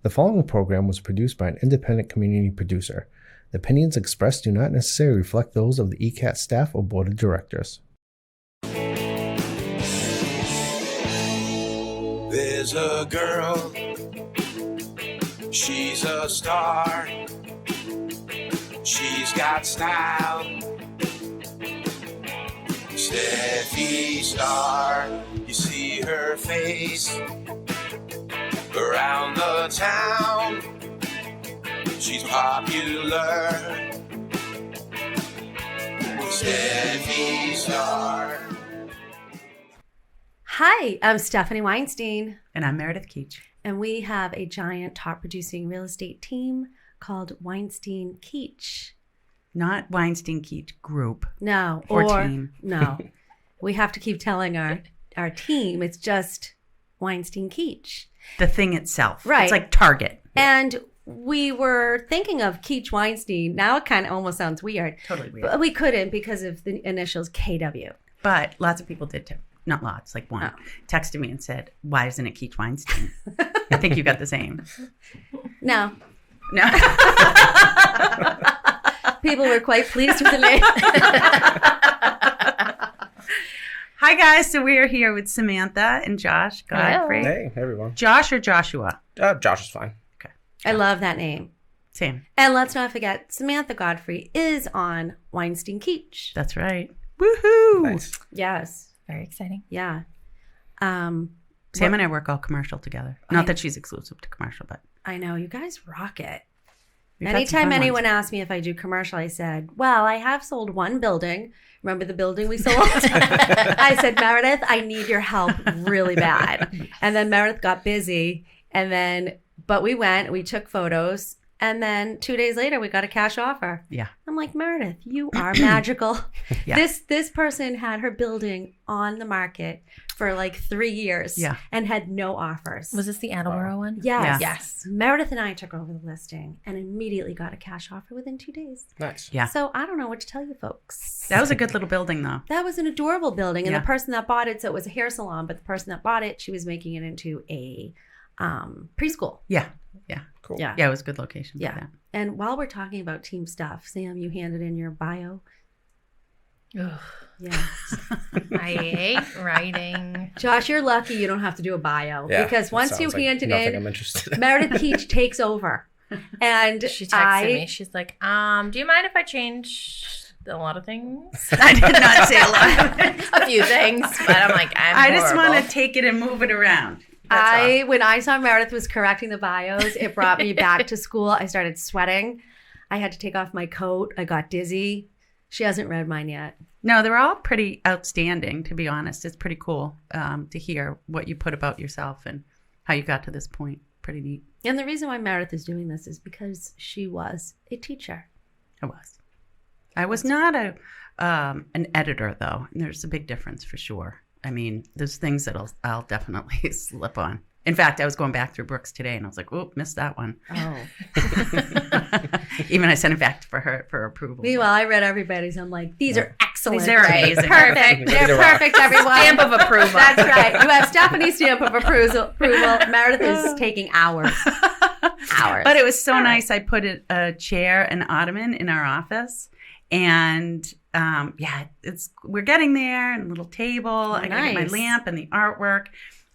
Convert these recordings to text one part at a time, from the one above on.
The following program was produced by an independent community producer. The opinions expressed do not necessarily reflect those of the ECAT staff or board of directors. There's a girl, she's a star, she's got style, Steffi Star. You see her face around the town, she's popular, Steffi Star. Hi, I'm Stephanie Weinstein. And I'm Meredith Keach. And we have a giant top producing real estate team called Weinstein Keach. Not Weinstein Keach Group. No. Or team. No. We have to keep telling our team it's just Weinstein Keach. The thing itself. Right. It's like Target. And we were thinking of Keach Weinstein. Now it kind of almost sounds weird. Totally weird. But we couldn't because of the initials KW. But lots of people did too. Not lots, like one. Texted me and said, why isn't it Keach Weinstein? I think you got the same. No. No. People were quite pleased with the name. Hi, guys. So we are here with Samantha and Josh Godfrey. Hey, everyone. Josh or Joshua? Josh is fine. Okay. I love that name. Same. And let's not forget, Samantha Godfrey is on Weinstein Keach. That's right. Woohoo! Nice. Yes. Very exciting. Yeah. Sam and I work all commercial together. Not that she's exclusive to commercial, but I know. You guys rock it. we've had some Anytime fun anyone ones. asks me if I do commercial, I said, well, I have sold one building. Remember the building we sold? I said, Meredith, I need your help really bad. And then Meredith got busy. But we went, we took photos. And then 2 days later, we got a cash offer. Yeah. I'm like, Meredith, you are magical. Yeah. This person had her building on the market for like 3 years and had no offers. Was this the Attleboro one? Yes. Yeah. Yes. Meredith and I took over the listing and immediately got a cash offer within 2 days. Nice. Yeah. So I don't know what to tell you folks. That was a good little building, though. That was an adorable building. And Yeah. the person that bought it, so it was a hair salon, but the person that bought it, she was making it into a preschool. Yeah. Yeah. Cool. Yeah. Yeah, it was a good location Yeah. for that. And while we're talking about team stuff, Sam, you handed in your bio. Ugh. Yeah. I hate writing. Josh, you're lucky you don't have to do a bio Yeah, because that once you sounds like hand it nothing in, I'm interested in. Meredith Keach takes over. And She texted me. She's like, do you mind if I change a lot of things? I did not say a lot. A few things, but I'm like, I just want to take it and move it around. When I saw Meredith was correcting the bios, it brought me back to school. I started sweating. I had to take off my coat. I got dizzy. She hasn't read mine yet. No, they're all pretty outstanding, to be honest. It's pretty cool to hear what you put about yourself and how you got to this point. Pretty neat. And the reason why Meredith is doing this is because she was a teacher. I was. I was not an editor, though. And there's a big difference for sure. I mean, there's things that I'll definitely slip on. In fact, I was going back through Brooks today, and I was like, "Oh, missed that one." Oh. Even I sent it back for her for approval. Meanwhile, I read everybody's. I'm like, these are excellent. These are amazing. Perfect. They're perfect, everyone. Stamp of approval. That's right. You have Stephanie's stamp of approval. Meredith is taking hours. Hours. But it was so nice. I put a chair, an ottoman in our office, and we're getting there, and a little table. I got my nice. lamp and the artwork.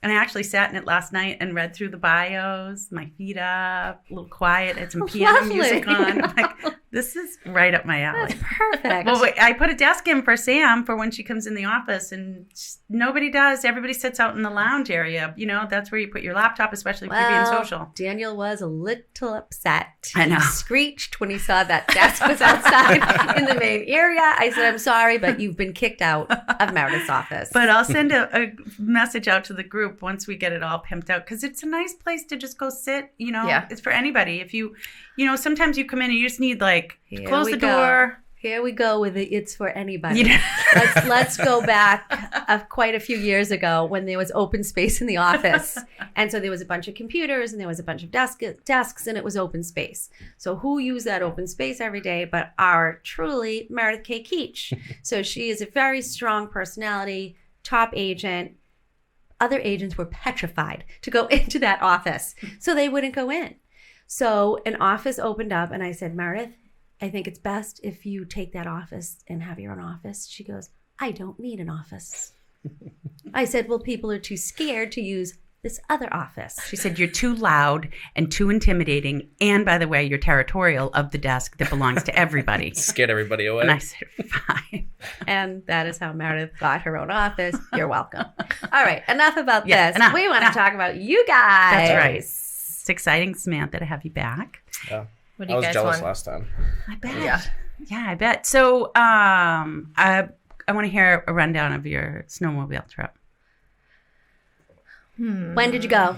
And I actually sat in it last night and read through the bios, my feet up, a little quiet, had some piano Lovely. music on. I'm like, this is right up my alley. That's perfect. Well, wait, I put a desk in for Sam for when she comes in the office, and nobody does. Everybody sits out in the lounge area. You know, that's where you put your laptop, especially if you're being social. Daniel was a little upset. I know. He screeched when he saw that desk was outside in the main area. I said, I'm sorry, but you've been kicked out of Meredith's office. But I'll send a message out to the group once we get it all pimped out, because it's a nice place to just go sit. You know, Yeah. It's for anybody. If you sometimes you come in and you just need Here close we the go. door. Here we go with it. It's for anybody. You know? Let's go back quite a few years ago when there was open space in the office. And so there was a bunch of computers and there was a bunch of desks and it was open space. So who used that open space every day but our truly Meredith K. Keach. So she is a very strong personality, top agent, other agents were petrified to go into that office. So they wouldn't go in. So an office opened up and I said, Meredith, I think it's best if you take that office and have your own office. She goes, I don't need an office. I said, well, people are too scared to use this other office. She said, you're too loud and too intimidating. And by the way, you're territorial of the desk that belongs to everybody. Scared everybody away. And I said, fine. And that is how Meredith got her own office. You're welcome. All right. Enough about Yeah, this. enough, We want to enough. talk about you guys. That's right. It's exciting, Samantha, to have you back. Yeah. What do I you was guys jealous want? last time. I bet. Yeah. Yeah, I bet. So I want to hear a rundown of your snowmobile trip. When did you go?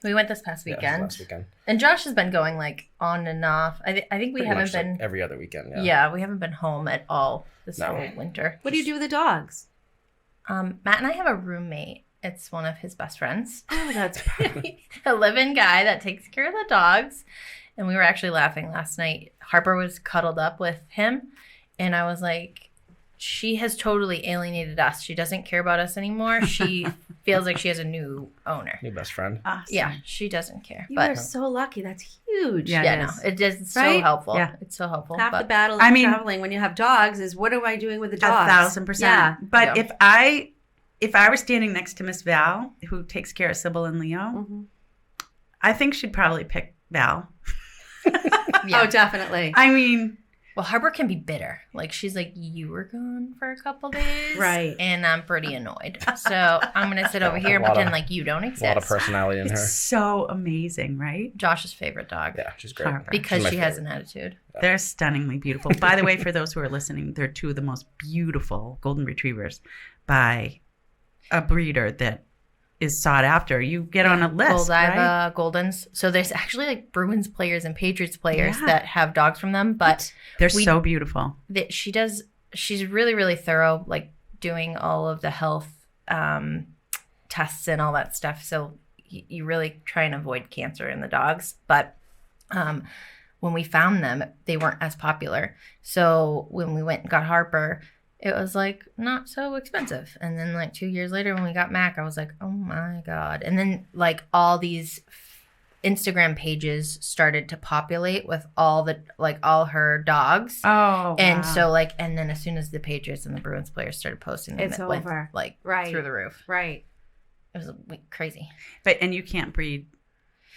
We went this past Yeah, weekend. last weekend. And Josh has been going like on and off. I think we Pretty haven't much, been. like, every other weekend. Yeah, we haven't been home at all this No. whole winter. What do you do with the dogs? Matt and I have a roommate. It's one of his best friends. Oh, that's A live-in guy that takes care of the dogs. And we were actually laughing last night. Harper was cuddled up with him. And I was like, she has totally alienated us. She doesn't care about us anymore. She feels like she has a new owner. New best friend. Awesome. Yeah, she doesn't care. You But are so lucky. That's huge. Yeah. yeah, it no, is. it is so Right? helpful. Yeah. It's so helpful. Half the But battle of I mean- traveling when you have dogs is what am I doing with the dogs? 1,000%. Yeah. But Yeah. if I were standing next to Miss Val, who takes care of Sybil and Leo, Mhm. I think she'd probably pick Val. yeah. Oh, definitely. I mean, Well, Harper can be bitter. Like, she's like, you were gone for a couple days. Right. And I'm pretty annoyed. So I'm going to sit over here and A lot pretend of- like you don't A exist. lot of personality in her. it's so amazing, right? Josh's favorite dog. Yeah, she's great. Harper. Because She's my she has favorite. an attitude. They're stunningly beautiful. By the way, for those who are listening, they're two of the most beautiful golden retrievers by a breeder that is sought after. You get on a list, right? Goldiva, Goldens. So there's actually like Bruins players and Patriots players Yeah. that have dogs from them. But They're we- so beautiful. she's really, really thorough, like doing all of the health tests and all that stuff. So you really try and avoid cancer in the dogs. But when we found them, they weren't as popular. So when we went and got Harper, it was like not so expensive. And then like 2 years later when we got Mac, I was like, oh my God. And then like all these Instagram pages started to populate with all her dogs. Oh, And wow. so like, and then as soon as the Patriots and the Bruins players started posting them, It's it went over. like Right. through the roof. Right. It was crazy. And you can't breed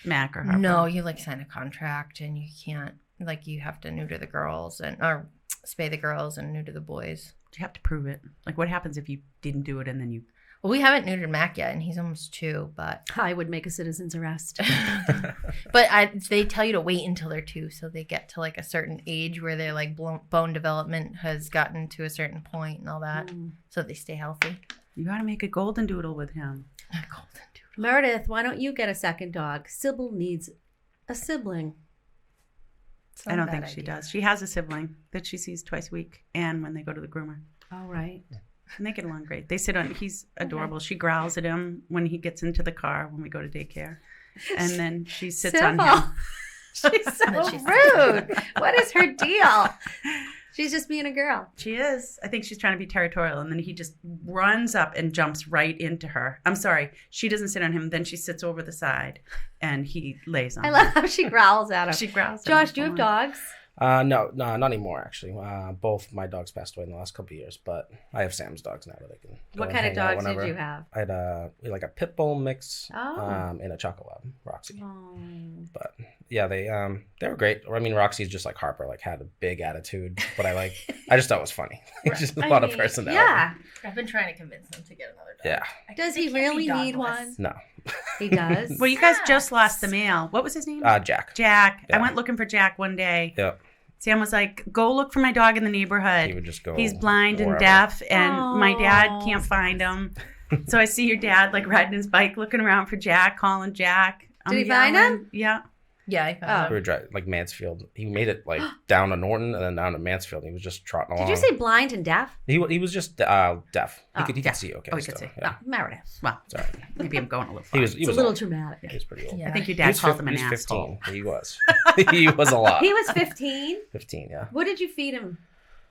Mac or Harper. No, you like sign a contract and you can't, like you have to neuter the girls or spay the girls and neuter the boys. You have to prove it. Like, what happens if you didn't do it and then you... Well, we haven't neutered Mac yet and he's almost 2, but I would make a citizen's arrest. they tell you to wait until they're 2 so they get to like a certain age where their like bone development has gotten to a certain point and all that, so they stay healthy. You got to make a golden doodle with him. Golden doodle. Meredith, why don't you get a second dog? Sybil needs a sibling. It's not I a don't bad think she idea. does. She has a sibling that she sees twice a week and when they go to the groomer. All right. And they get along great. They sit on, he's adorable. She growls at him when he gets into the car when we go to daycare. And then she sits on Sybil. him. She's so And then she's- rude. What is her deal? She's just being a girl. She is. I think she's trying to be territorial. And then he just runs up and jumps right into her. I'm sorry. She doesn't sit on him. Then she sits over the side and he lays on I her. love how she growls at him. She growls at Josh, him do you have full on. dogs? No, not anymore, actually. Both my dogs passed away in the last couple of years, but I have Sam's dogs now that I can go What and kind of hang out dogs whenever. did you have? I had we had like a pit bull mix Oh. and a chocolate lab, Roxy. Oh. But yeah, they were great. I mean, Roxy's just like Harper, like had a big attitude, but I just thought it was funny. Just a lot of personality. Yeah. I've been trying to convince them to get another dog. Yeah. Does They he can't be really dogless. need one? No. He does. Well, you guys Yes. just lost the mail. What was his name? Jack. Jack. I Yeah. went looking for Jack one day. Yep. Sam was like, go look for my dog in the neighborhood. He would just go. He's blind and wherever. deaf, and my dad Aw. can't find him. So I see your dad like riding his bike, looking around for Jack, calling Jack. Did he find him? Yeah. Yeah, I found We were driving like Mansfield. He made it like down to Norton and then down to Mansfield. He was just trotting along. Did you say blind and deaf? He was just deaf? Oh, He could see okay. Oh, he could still, see. Yeah. Oh, Meredith. Well, Sorry. maybe I'm going a little He far. was. It's a little old. dramatic. He was pretty old. Yeah. I think your He dad was called him an 15. asshole. He was. He was a lot. He was 15. 15, yeah. What did you feed him?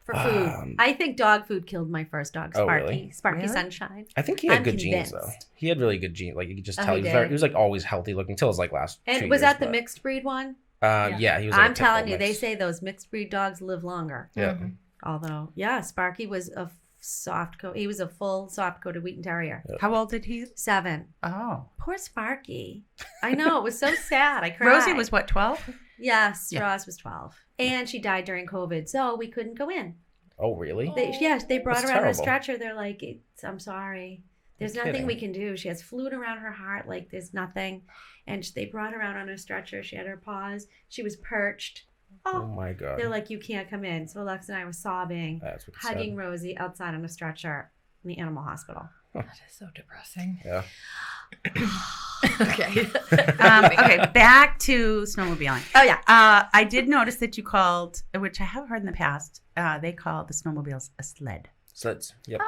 for food. I think dog food killed my first dog, Oh, Sparky. really? Sparky Really? Sunshine. I think he had I'm good genes though. convinced. He had really good genes. Like you could just Oh, tell he he was, did. he was like always healthy looking till his like last. 2 And was years, that the but, mixed breed one? Yeah, he was. Like I'm a pit telling bull you, they mix. say those mixed breed dogs live longer. Yeah. Although, yeah, Sparky was a soft coat. He was a full soft coated Wheaten Terrier. How old did he? 7. Oh. Poor Sparky. I know, it was so sad. I cried. Rosie was what, 12? Yes, Yeah. Ross was 12. And she died during COVID, so we couldn't go in. Oh really? They brought That's her out on a terrible. stretcher. They're like, I'm sorry. There's You're nothing kidding. we can do. She has fluid around her heart. Like, there's nothing. And they brought her out on a stretcher. She had her paws. She was perched. Oh Oh, my god. they're like, you can't come in. So Alexa and I were sobbing, That's what's hugging Rosie outside on a stretcher in the animal hospital. That is so depressing. Yeah. Okay. Okay, back to snowmobiling. Oh, yeah. I did notice that you called, which I have heard in the past, they call the snowmobiles a sled. Sleds. Yep.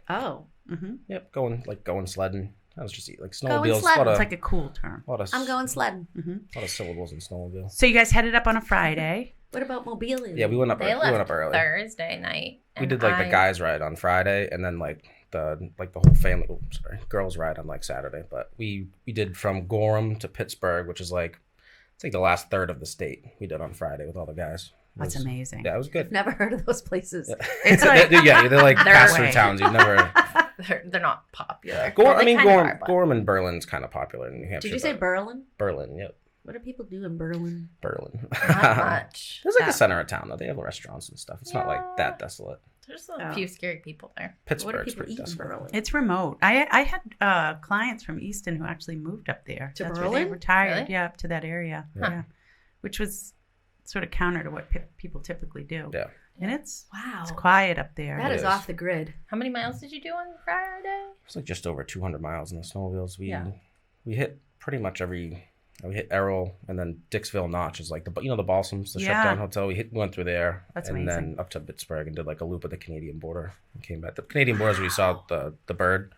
Oh. Mm-hmm. Yep. Going sledding. That was just like Going snowmobiles. sledding. A It's like a cool term. lot of, I'm going sledding. lot of syllables in snowmobile. So you guys headed up on a Friday. What about mobility? Yeah, we went up. They We went left up early. Thursday night. We and did like the I- guys ride on Friday, and then like the whole family. Girls ride on like Saturday. But we did from Gorham to Pittsburgh, which is like it's like the last third of the state. We did on Friday with all the guys. It That's was- amazing. Yeah, it was good. I've never heard of those places. It's like, yeah, they're like They're pass-through way. towns. You've never. They're not popular. Gorham, Well, they kind of are, but- Gorham and Berlin's kind of popular in New Hampshire. Did you say but- Berlin? Berlin? Yep, What do people do in Berlin? Berlin. Not much. It's like Yeah. the center of town though. They have restaurants and stuff. It's not like that desolate. There's a Oh. few scary people there. What do Pittsburgh's people pretty eat in desolate. Berlin? it's remote. I had clients from Easton who actually moved up there. To That's where they Berlin? retired. Really? Yeah, up to that area. Huh. Yeah, which was sort of counter to what people typically do. Yeah. And it's Wow. quiet up there. That It is is. off the grid. How many miles did you do on Friday? It's like just over 200 miles in the snowmobiles. Yeah. We hit pretty much every. We hit Errol and then Dixville Notch is like the Balsams, the Yeah. shutdown hotel. We went through there That's and amazing. then up to Pittsburgh and did like a loop at the Canadian border and came back. The Canadian border is where we saw the bird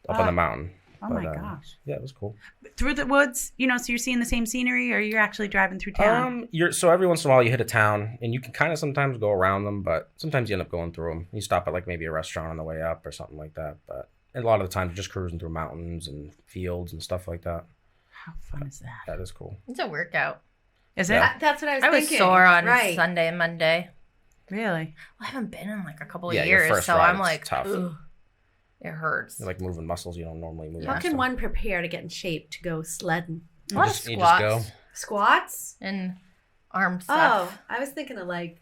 up on the mountain. Oh But, my gosh. Yeah, it was cool. Through the woods, so you're seeing the same scenery or you're actually driving through town? So every once in a while you hit a town and you can kind of sometimes go around them, but sometimes you end up going through them. You stop at like maybe a restaurant on the way up or something like that. But a lot of the times you're just cruising through mountains and fields and stuff like that. How fun is that? That is cool. It's a workout. Is it? Yeah. That's what I was I was thinking. sore on right. Sunday and Monday. Really? Well, I haven't been in like a couple of Yeah, your years, first so ride, I'm it's like, tough. ugh, it hurts. You're like moving muscles you don't normally move. How and can stuff. one prepare to get in shape to go sledding? A lot just- of you just go? squats Squats? and arm Oh, stuff. I was thinking of like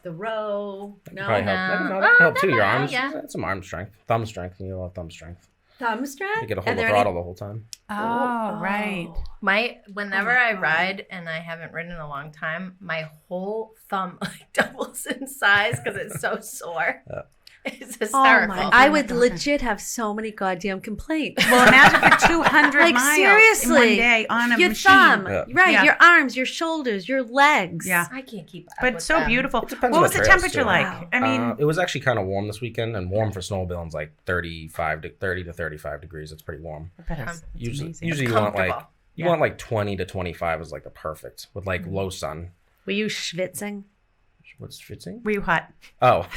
the row. That No, probably help. That can No. help, Oh, help that too. Your might, arms, yeah. that's some arm strength, thumb strength. You need a lot of thumb strength. thumb strength. You get a Are hold of there the throttle the whole time. Oh, right. Whenever Oh my I God. ride and I haven't ridden in a long time, my whole thumb like doubles in size because it's so sore. Yeah. It's Oh hysterical. my! I would legit have so many goddamn complaints. Well, imagine for 200 Like, miles seriously, in one day on a your machine. thumb, Yeah. right? Yeah. Your arms, your shoulders, your legs. Yeah. I can't keep up But with so them. beautiful. It depends What on was the the trails, temperature too. like? Wow. I mean, It was actually kind of warm this weekend, and warm for snowmobiling's like 30 to 35 degrees. It's pretty warm. I bet it's Usually, amazing. usually you want like Comfortable. you Yeah. want like 20 to 25 is like the perfect with like low sun. Were you schwitzing? What's schwitzing? Were you hot? Oh,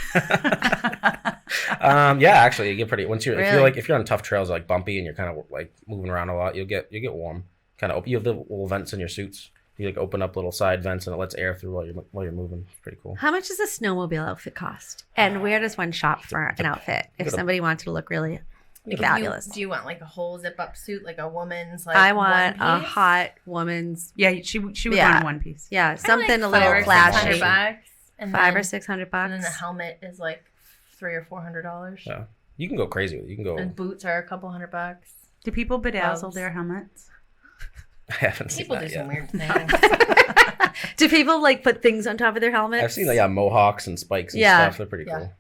yeah. Actually, you get pretty once you're Really? if you're on tough trails like bumpy and you're kind of like moving around a lot, you get warm. Kind of you have the little vents in your suits. You like open up little side vents and it lets air through while you're moving. It's pretty cool. How much does a snowmobile outfit cost? And where does one shop for an outfit if Gotta- somebody wanted to look really Like, fabulous? Do you want like a whole zip up suit, like a woman's like I want one a piece? hot woman's, Yeah, she would Yeah. want one piece. yeah, I something like a little $500 or flashy. $600, and $500 then- or $600 And then the bucks. helmet is like $300 or $400, Yeah, you can go crazy with it. You can go. and boots are a couple $100. Do people bedazzle Gloves. their helmets? I haven't seen People that do yet. some weird things. Do people like put things on top of their helmets? I've seen mohawks and spikes and Yeah. stuff. They're pretty Yeah. cool.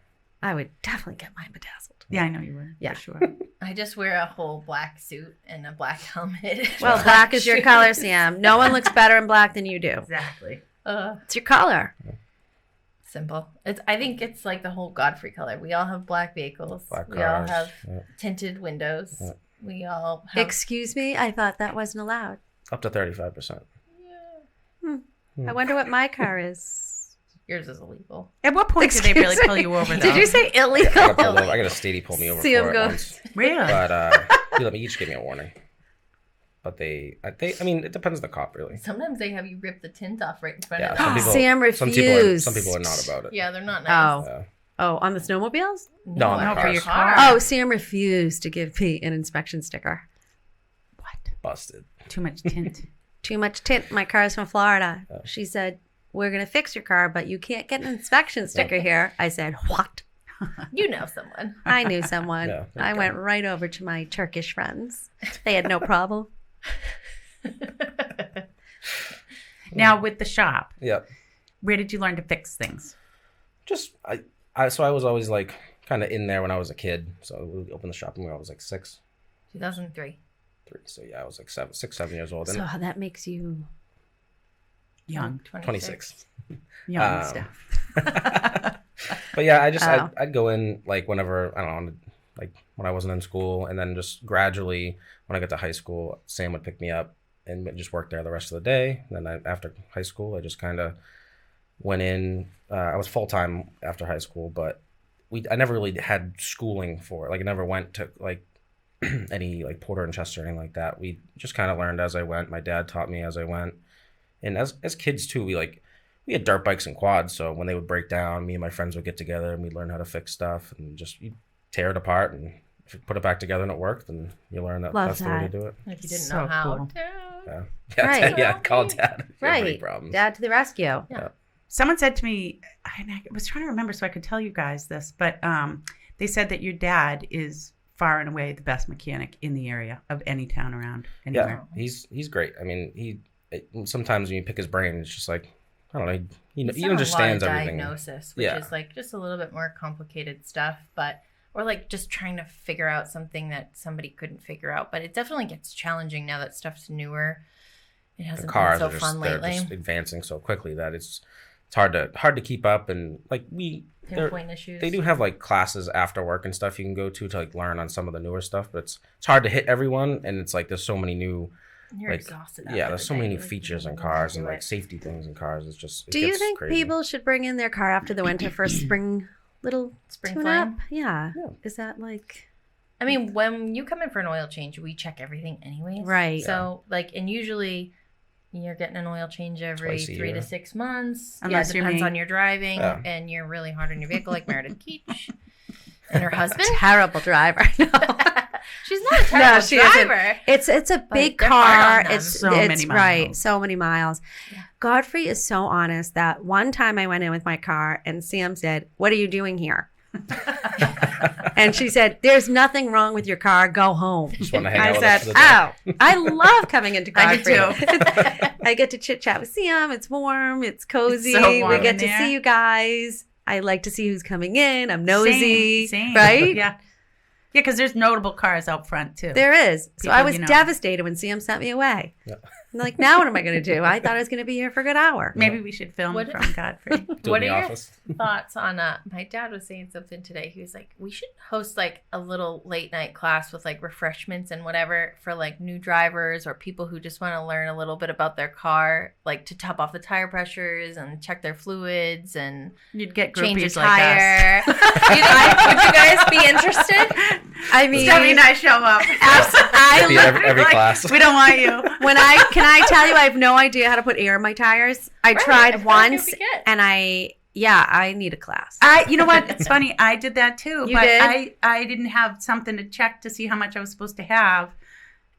I would definitely get mine bedazzled. Yeah, I know you would. Yeah. For sure. I just wear a whole black suit and a black helmet. Well, black is your color, Sam. No one looks better in black than you do. Exactly. It's your color. Simple. I think it's like the whole Godfrey color. We all have black vehicles. Black we all cars. have Yeah. tinted windows. Yeah. We all have. Excuse me? I thought that wasn't allowed. Up to 35%. I wonder what my car is. Yours is illegal. At what point did they really Excuse pull you over, though? Did you say illegal? I got a steady pull me over See for him it go. once. Really? But he let me each give me a warning. But I mean, it depends on the cop, really. Sometimes they have you rip the tint off right in front Yeah, of some them. people. Sam refused. Some people are not about it. Yeah, they're not nice. Oh. Oh, on the snowmobiles? No, on the for cars. your car. Oh, Sam refused to give Pete an inspection sticker. What? Busted. Too much tint. Too much tint. My car's from Florida. Oh. She said, we're going to fix your car, but you can't get an inspection sticker here. I said, what? You know someone. I knew someone. Yeah, I okay. went right over to my Turkish friends. They had no problem. Now, with the shop, Yeah. where did you learn to fix things? Just so I was always like kind of in there when I was a kid. So we opened the shop when I was like 2003. 3. So yeah, I was like 7 years old. And So that makes you... Young. 26. Young Um, stuff. But yeah, Oh. I'd go in like whenever, I don't know, like when I wasn't in school, and then just gradually when I got to high school, Sam would pick me up and just work there the rest of the day. And then after high school, I just kind of went in. I was full time after high school, but I never really had schooling for it. Like I never went to like any like Porter and Chester or anything like that. We just kind of learned as I went. My dad taught me as I went, and as kids too, we had dirt bikes and quads. So when they would break down, me and my friends would get together and we'd learn how to fix stuff and just you tear it apart, and if you put it back together and it worked, then you learn that Love that's the way to that. do it. If you didn't So know how cool. to. Yeah, Right. yeah. Call dad. if you have any Right. problems. Dad to the rescue. Someone said to me, and I was trying to remember so I could tell you guys this, but they said that your dad is far and away the best mechanic in the area of any town around anywhere. Yeah, he's great. I mean, sometimes when you pick his brain, it's just like I don't know. He He's done understands a lot of everything. diagnosis, which Yeah. is like just a little bit more complicated stuff, but or like just trying to figure out something that somebody couldn't figure out. But it definitely gets challenging now that stuff's newer. It The hasn't cars been are so just fun they're lately. just advancing so quickly that it's hard to keep up. And like Pinpoint issues. they do have like classes after work and stuff you can go to like learn on some of the newer stuff, but it's hard to hit everyone. And it's like there's so many new You're like exhausted. yeah, after there's the so many day. new Like, features you in don't cars wanna and do like it. safety things in cars. It's just Do you gets think crazy. people should bring in their car after the winter for a spring little Spring tune fling? up? Yeah. Yeah. Is that like... I mean, when you come in for an oil change, we check everything anyways. Right. So, like, and usually you're getting an oil change every Twice a 3 to year. 6 months. Unless yeah, you're depends me. on your driving, Yeah. and you're really hard on your vehicle, like Meredith Keach and her husband. Terrible driver. No. She's not a terrible she isn't. driver. It's a big they're hard car. on them. It's So it's many right. miles. So many miles. Yeah. Godfrey is so honest that one time I went in with my car and Sam said, "What are you doing here?" And she said, "There's nothing wrong with your car. Go home." Just want to hang I out with said, us for the day. "Oh, I love coming into I do Godfrey. too. I get to chit chat with Sam. It's warm. It's cozy. It's so warm we get in to there. see you guys. I like to see who's coming in. I'm nosy, Same. right? Yeah. Yeah, because there's notable cars out front too. There is. So People I was you know. devastated when Sam sent me away. Yeah. I'm like, now what am I going to do? I thought I was going to be here for a good hour. Maybe we should film What- from Godfrey. Do it What in are the your office. thoughts on my dad was saying something today. He was like, we should host like a little late night class with like refreshments and whatever for like new drivers or people who just want to learn a little bit about their car, like to top off the tire pressures and check their fluids and You'd get change a groupies like us. tire. Would you guys be interested? I mean, Stephanie and I show up. Be I, every Like, class. We don't want you. can I tell you, I have no idea how to put air in my tires. I Right, I tried feel like it once would be good. and I need a class. You know what? It's funny. I did that too, You but did? I didn't have something to check to see how much I was supposed to have,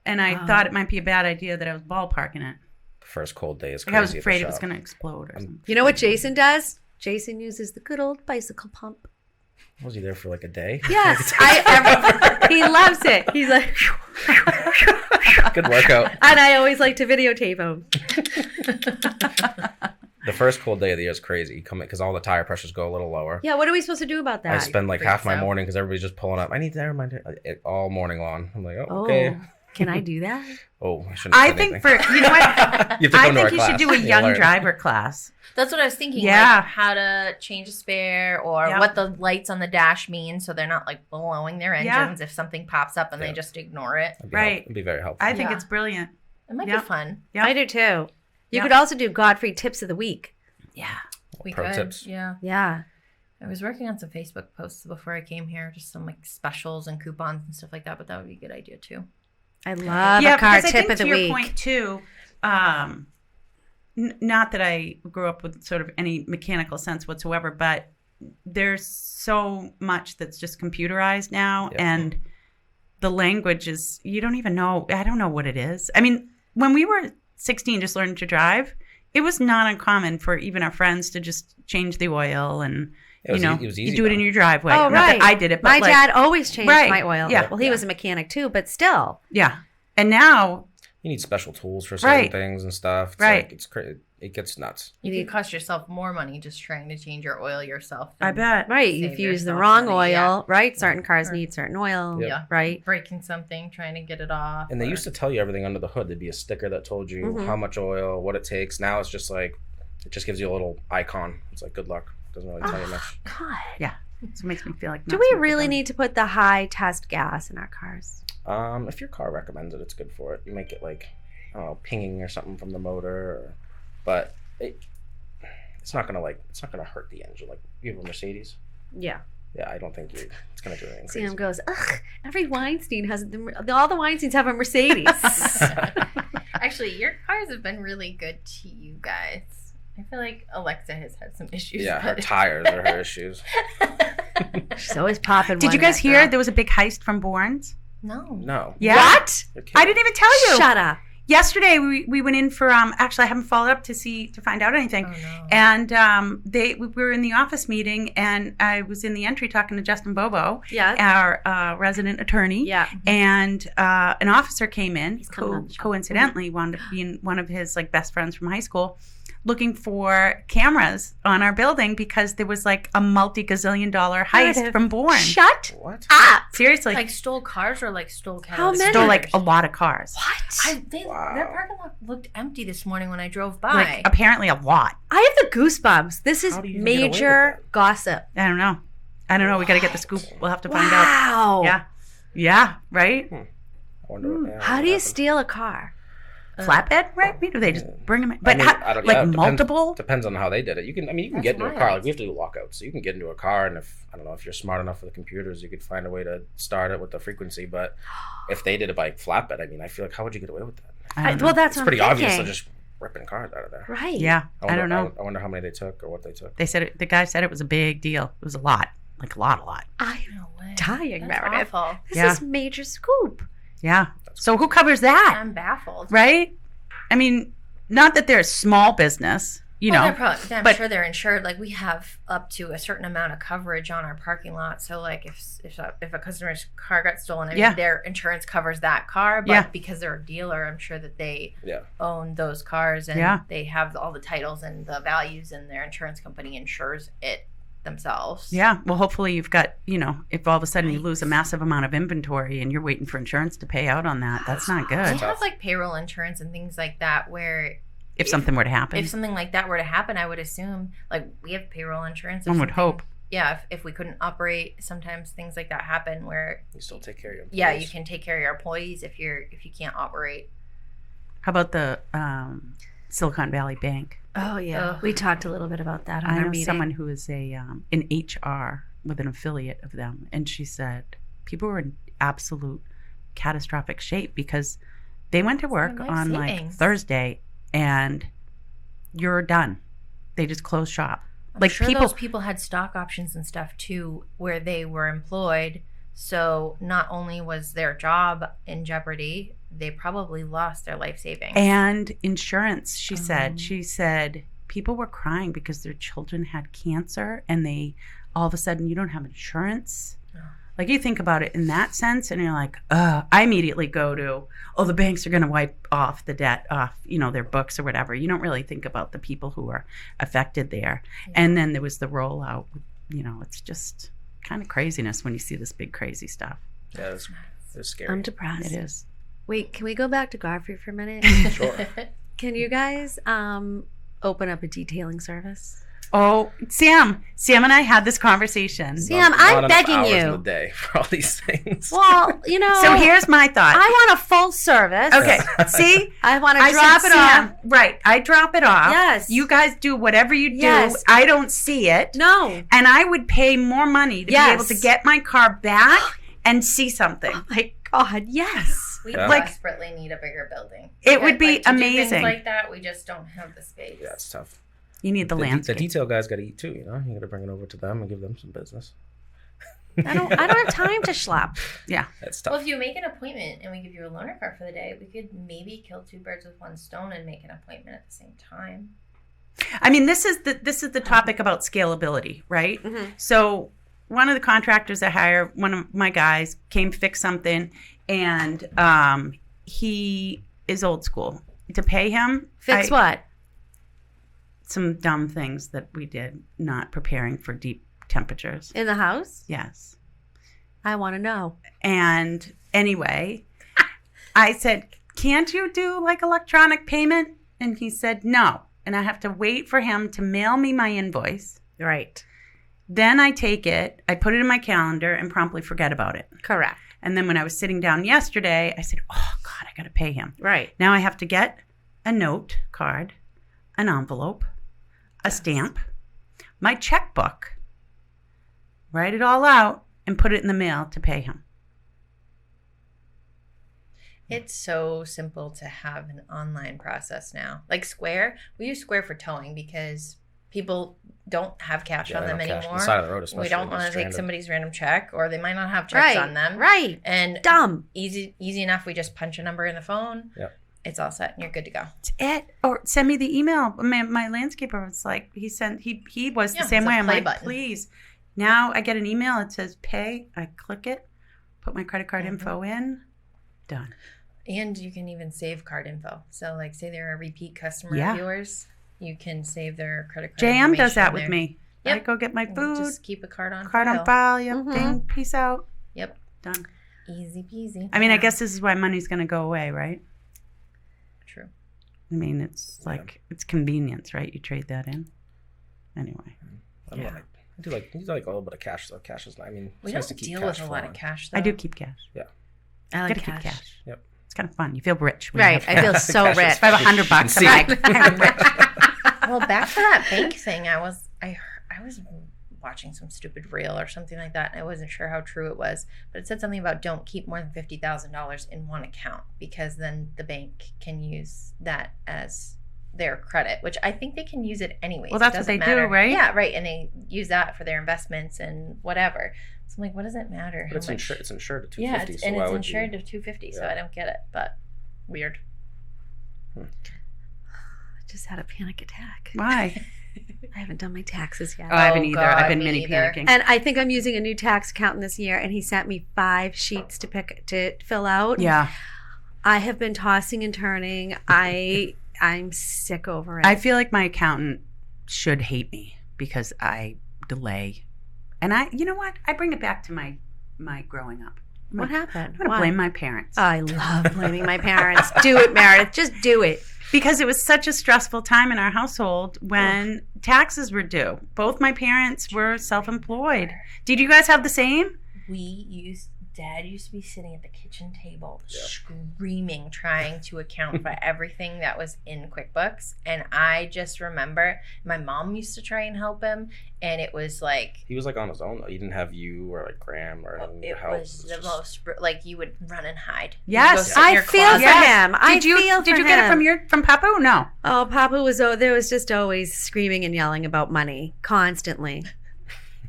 and I Oh. thought it might be a bad idea that I was ballparking it. First cold day is Like crazy. I was at the afraid it was shop. going to explode or something. You know what Jason does? Jason uses the good old bicycle pump. Was he there for like a day? Yes, he loves it. He's like, Good workout. and I always like to videotape him. The first cold day of the year is crazy. You come in because all the tire pressures go a little lower. Yeah, what are we supposed to do about that? I spend like half my freaks out. morning because everybody's just pulling up. I need to remind all morning long. I'm like, oh, Oh, okay. can I do that? Oh, I shouldn't. I have said think anything. for you know what, You have to I come to our think you should class. do a You'll young learn. driver class. That's what I was thinking. Yeah. Like how to change a spare or Yep. what the lights on the dash mean so they're not like blowing their Yeah. engines if something pops up and they Yeah. just ignore it. It'd be Right. It'd be very helpful. I think Yeah. it's brilliant. It might Yep. be fun. Yep. I do too. You Yep. could also do Godfrey tips of the week. Yeah. We Pro could. tips. Yeah. Yeah. I was working on some Facebook posts before I came here, just some like specials and coupons and stuff like that, but that would be a good idea too. I love a car because I tip think of the to your week. point too, not that I grew up with sort of any mechanical sense whatsoever, but there's so much that's just computerized now, Yeah. and the language is, you don't even know. I don't know what it is. I mean, when we were 16 just learning to drive, it was not uncommon for even our friends to just change the oil and, It was you easy you do it in though. your driveway. Oh, Not that right. I did it, but My like, dad always changed Right. my oil. Yeah. Well, he was a mechanic too, but still. Yeah. And now, You need special tools for certain Right. things and stuff. It's Right. Like, it gets nuts. You could cost yourself more money just trying to change your oil yourself. I than bet. Right. save If you use the yourself wrong money. Yeah. oil, right? Certain cars need certain oil. Yep. Yeah. Right. Breaking something, trying to get it off. And they or- used to tell you everything under the hood. There'd be a sticker that told you Mhm. how much oil, what it takes. Now it's just like, it just gives you a little icon. It's like, good luck. Doesn't really tell you much. God. Yeah. So it makes me feel like. Do not we so much really fun. need to put the high test gas in our cars? If your car recommends it, it's good for it. You might get like, I don't know, pinging or something from the motor, but it's not gonna hurt the engine. Like you have a Mercedes. Yeah. Yeah, I don't think it's gonna do anything. Sam crazy. goes, ugh, every Weinstein has, all the Weinsteins have a Mercedes. Actually, your cars have been really good to you guys. I feel like Alexa has had some issues. Yeah, her but- tires are her issues. She's always popping. Did one, you guys that hear girl. there was a big heist from Bourne's? No. No. Yeah. What? You're kidding. I didn't even tell you. Shut up. Yesterday we went in for actually I haven't followed up to find out anything. Oh, no. And we were in the office meeting, and I was in the entry talking to Justin Bobo, Yeah. our resident attorney. Yeah. And an officer came in He's coming on who the show. coincidentally wound up being one of his like best friends from high school, looking for cameras on our building because there was like a multi-gazillion dollar heist Meredith, from Bourne. Shut What? up. Seriously, Like stole cars or like stole How catalytic many? stole like a converters? lot of cars. What? Wow. Their parking lot looked empty this morning when I drove by. Like apparently a lot. I have the goosebumps. This is How do you even get away with major that? gossip. I don't know. We got to get the scoop. We'll have to find out. Wow. Yeah. Yeah, right? I wonder what, How what do you happened. steal a car? Flatbed, right? Maybe they just bring them in. But I mean, I don't- like yeah, it depends- multiple? Depends on how they did it. You can That's get into a wild. car. Like we have to do lockouts, so you can get into a car, and if I don't know if you're smart enough with the computers, you could find a way to start it with the frequency. But if they did it by flatbed, I mean, I feel like how would you get away with that? I don't know. Well, that's It's what pretty I'm obvious thinking. they're just ripping cars out of there. Right. Yeah, I don't know. I wonder how many they took or what they took. They said the guy said it was a big deal. It was a lot. Like a lot. I'm No way. dying, That's Meredith. awful. This Yeah. is major scoop. Yeah. That's So who covers that? I'm baffled. Right? I mean, not that they're a small business, you Well, know. they're probably, I'm but- sure they're insured. Like we have up to a certain amount of coverage on our parking lot. So like if a customer's car got stolen, I mean, Yeah. their insurance covers that car. But Yeah. because they're a dealer, I'm sure that they Yeah. own those cars and Yeah. they have all the titles and the values, and their insurance company insures it themselves. Yeah. Well, hopefully you've got, if all of a sudden you lose a massive amount of inventory and you're waiting for insurance to pay out on that, that's not They good. have like payroll insurance and things like that where If something were to happen. if something like that were to happen, I would assume like we have payroll insurance. If One would something- hope. Yeah, if we couldn't operate, sometimes things like that happen where You still take care of your employees. yeah, you can take care of your employees if you can't operate. How about the Silicon Valley Bank? Oh, yeah. Ugh. We talked a little bit about that on I our know meeting. someone who is in HR with an affiliate of them, and she said people were in absolute catastrophic shape because they went to work life on like savings. Thursday, and you're done. They just closed shop. I'm Like, sure people- those people had stock options and stuff too, where they were employed. So not only was their job in jeopardy, they probably lost their life savings. And insurance, she Oh. said people were crying because their children had cancer, and they all of a sudden you don't have insurance. Oh. Like, you think about it in that sense, and you're like, I immediately go to, the banks are going to wipe off the debt off, their books or whatever. You don't really think about the people who are affected there. Yeah. And then there was the rollout. It's just kind of craziness when you see this big crazy stuff. Yeah, it's scary. I'm depressed. It is. Wait, can we go back to Godfrey for a minute? Sure. Can you guys open up a detailing service? Oh, Sam and I had this conversation. Sam, Not I'm enough begging hours in you. the day for all these things. Well, you know. So here's my thought. I want a full service. Okay, see? I want to I drop said, it Sam, off. right, I drop it off. Yes. You guys do whatever you do. Yes. I don't see it. No. And I would pay more money to be able to Yes. get my car back and see something. Oh my God, yes. We Yeah. desperately need a bigger building. It would be to do amazing. things like that, we just don't have the space. Yeah, it's tough. You need the The landscape. detail guys got to eat too, you know? You got to bring it over to them and give them some business. I don't have time to schlep. That's tough. Well, if you make an appointment and we give you a loaner car for the day, we could maybe kill two birds with one stone and make an appointment at the same time. I mean, this is the topic about scalability, right? Mhm. So one of the contractors I hire, one of my guys, came to fix something, and he is old school. To pay him, Fix what? some dumb things that we did, not preparing for deep temperatures. In the house? Yes. I want to know. And anyway, I said, can't you do like electronic payment? And he said, no. And I have to wait for him to mail me my invoice. Right. Then I take it, I put it in my calendar and promptly forget about it. Correct. And then when I was sitting down yesterday, I said, oh God, I got to pay him. Right. Now I have to get a note card, an envelope, a stamp, my checkbook, write it all out, and put it in the mail to pay him. It's so simple to have an online process now. Like Square, we use Square for towing because people don't have cash on them cash on anymore. the side of the road, We especially. don't want to take somebody's random check, or they might not have checks Right. on them. Right. And Dumb. easy enough. We just punch a number in the phone. Yep. It's all set and you're good to go. That's it. Or send me the email. My landscaper was like, he was Yeah, the same it's a way. I'm play like, button. please. Now I get an email. It says pay. I click it, put my credit card info in, done. And you can even save card info. So, like, say they're a repeat customer Yeah. of yours, you can save their credit card. JM does that information with there. me. I Yep. go get my And food, Just keep a card on file. Yep, Mhm. ding, peace out, Yep. done. Easy peasy. I mean, I guess this is why money's going to go away, right? True. I mean, it's like, it's convenience, right? You trade that in. Anyway. I do like a little bit of cash though. Cash is, I mean, We it's nice don't to keep deal cash with a for lot long. of cash, though. I do keep cash. I like Gotta cash. keep cash. Yep. It's kind of fun. You feel rich. when you Right. have I feel cash. so Cash is rich. If I have $100, I'm See. like, I'm rich. Well, back to that bank thing, I was watching some stupid reel or something like that, and I wasn't sure how true it was, but it said something about don't keep more than $50,000 in one account because then the bank can use that as their credit, which I think they can use it anyways. Well, that's It what they doesn't do, matter. right? Yeah, right, and they use that for their investments and whatever. So I'm like, what does it matter? But how it's much- insured. It's insured to Yeah, 250. it's, so and why it's would insured you? to 250, so Yeah. I don't get it, but weird. I just had a panic attack. Why? I haven't done my taxes yet. Oh, I haven't Oh, either. I've God, been me mini either. panicking. And I think I'm using a new tax accountant this year, and he sent me 5 sheets to fill out. Yeah. I have been tossing and turning. I'm sick over it. I feel like my accountant should hate me because I delay. And you know what? I bring it back to my growing up. What happened? I'm going to Why? blame my parents. I love blaming my parents. Do it, Meredith. Just do it. Because it was such a stressful time in our household when taxes were due. Both my parents were self-employed. Did you guys have the same? Dad used to be sitting at the kitchen table screaming, trying to account for everything that was in QuickBooks. And I just remember my mom used to try and help him. And it was like, He was like on his own though. He didn't have you or like Graham or anyone in the it house. was It the just- most, like you would run and hide. Yes. You'd go sit in I your feel closet. for him. I feel Did for you get it him. from Papa? No. Oh, Papa there was just always screaming and yelling about money constantly.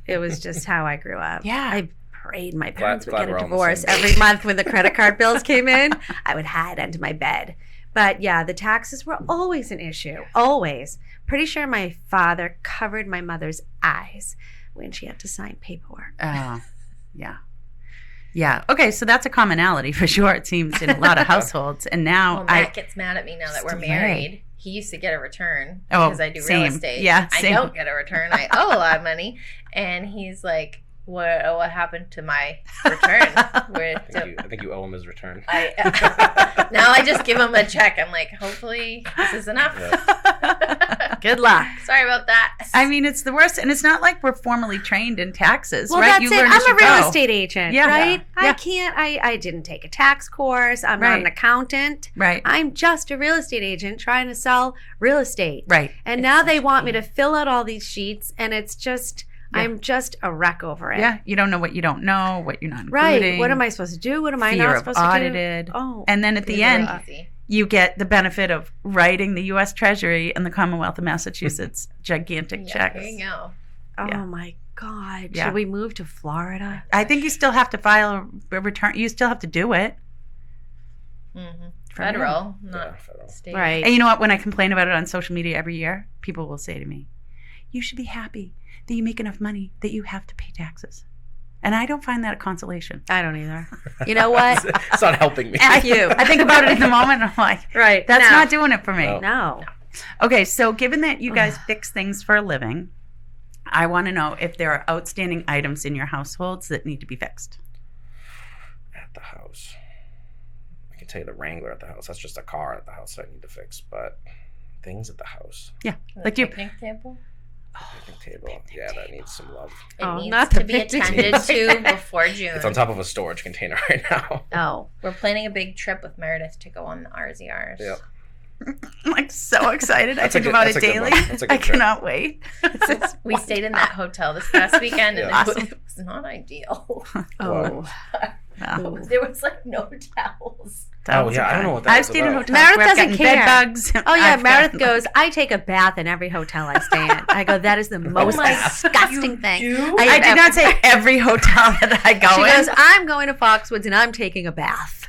It was just how I grew up. Yeah. I prayed my parents glad would we're get a on the divorce same every month when the credit card bills came in. I would hide under my bed. But yeah, the taxes were always an issue. Always. Pretty sure my father covered my mother's eyes when she had to sign paperwork. Oh, yeah. Yeah. Okay, so that's a commonality for sure, it seems, in a lot of households. And now Well, Matt gets mad at me now that we're Delay. married. He used to get a return Oh, because I do same. real estate. Yeah, I same. don't get a return. I owe a lot of money. And he's like, what happened to my return? I think you owe him his return. Now I just give him a check. I'm like, hopefully this is enough. Good luck. Sorry about that. Yes. I mean, it's the worst. And it's not like we're formally trained in taxes, Well, right? that's You it. learn as I'm a you real go. estate agent, Yeah. right? Yeah. I didn't take a tax course. I'm not Right. an accountant. Right. I'm just a real estate agent trying to sell real estate. Right. And It's now they such a want me pain. to fill out all these sheets, and it's just, Yeah. I'm just a wreck over it. Yeah. You don't know what you don't know, what you're not Right. including. What am I supposed to do? What am I Fear not of supposed audited. to do? Oh. And then at the It's end, really easy. you get the benefit of writing the U.S. Treasury and the Commonwealth of Massachusetts gigantic Yeah, checks. there you go. Oh Yeah. my God. Yeah. Should we move to Florida? I think you still have to file a return. You still have to do it. Mm-hmm. For Federal, Yeah, not federal. state. Right. And you know what? When I complain about it on social media every year, people will say to me, "You should be happy that you make enough money that you have to pay taxes." And I don't find that a consolation. I don't either. You know what? It's not helping me. F you. I think about it in the moment, and I'm like, Right. that's No. not doing it for me. No. No. Okay, so given that you guys fix things for a living, I want to know if there are outstanding items in your households that need to be fixed. At the house. I can tell you the Wrangler at the house. That's just a car at the house I need to fix. But things at the house. Yeah, The like you. picnic table. Picnic table. Yeah, that needs some love. It Oh, needs not to the be picnic attended table. to before June. It's on top of a storage container right now. Oh. We're planning a big trip with Meredith to go on the RZRs. Yep. I'm like so excited. I That's a think good- about that's it a good daily. one. That's a good I trip. cannot wait. We stayed in that hotel this past weekend, and Yeah. it was not ideal. Oh. Wow. There was like no towels. Oh, yeah, I don't know what that I've was stayed in about. hotels Meredith where I've doesn't gotten care. bed bugs. Oh yeah, I've Meredith gotten- goes, I take a bath in every hotel I stay in. I go, that is the most disgusting thing. I did not say every hotel that I go She in. goes, I'm going to Foxwoods and I'm taking a bath.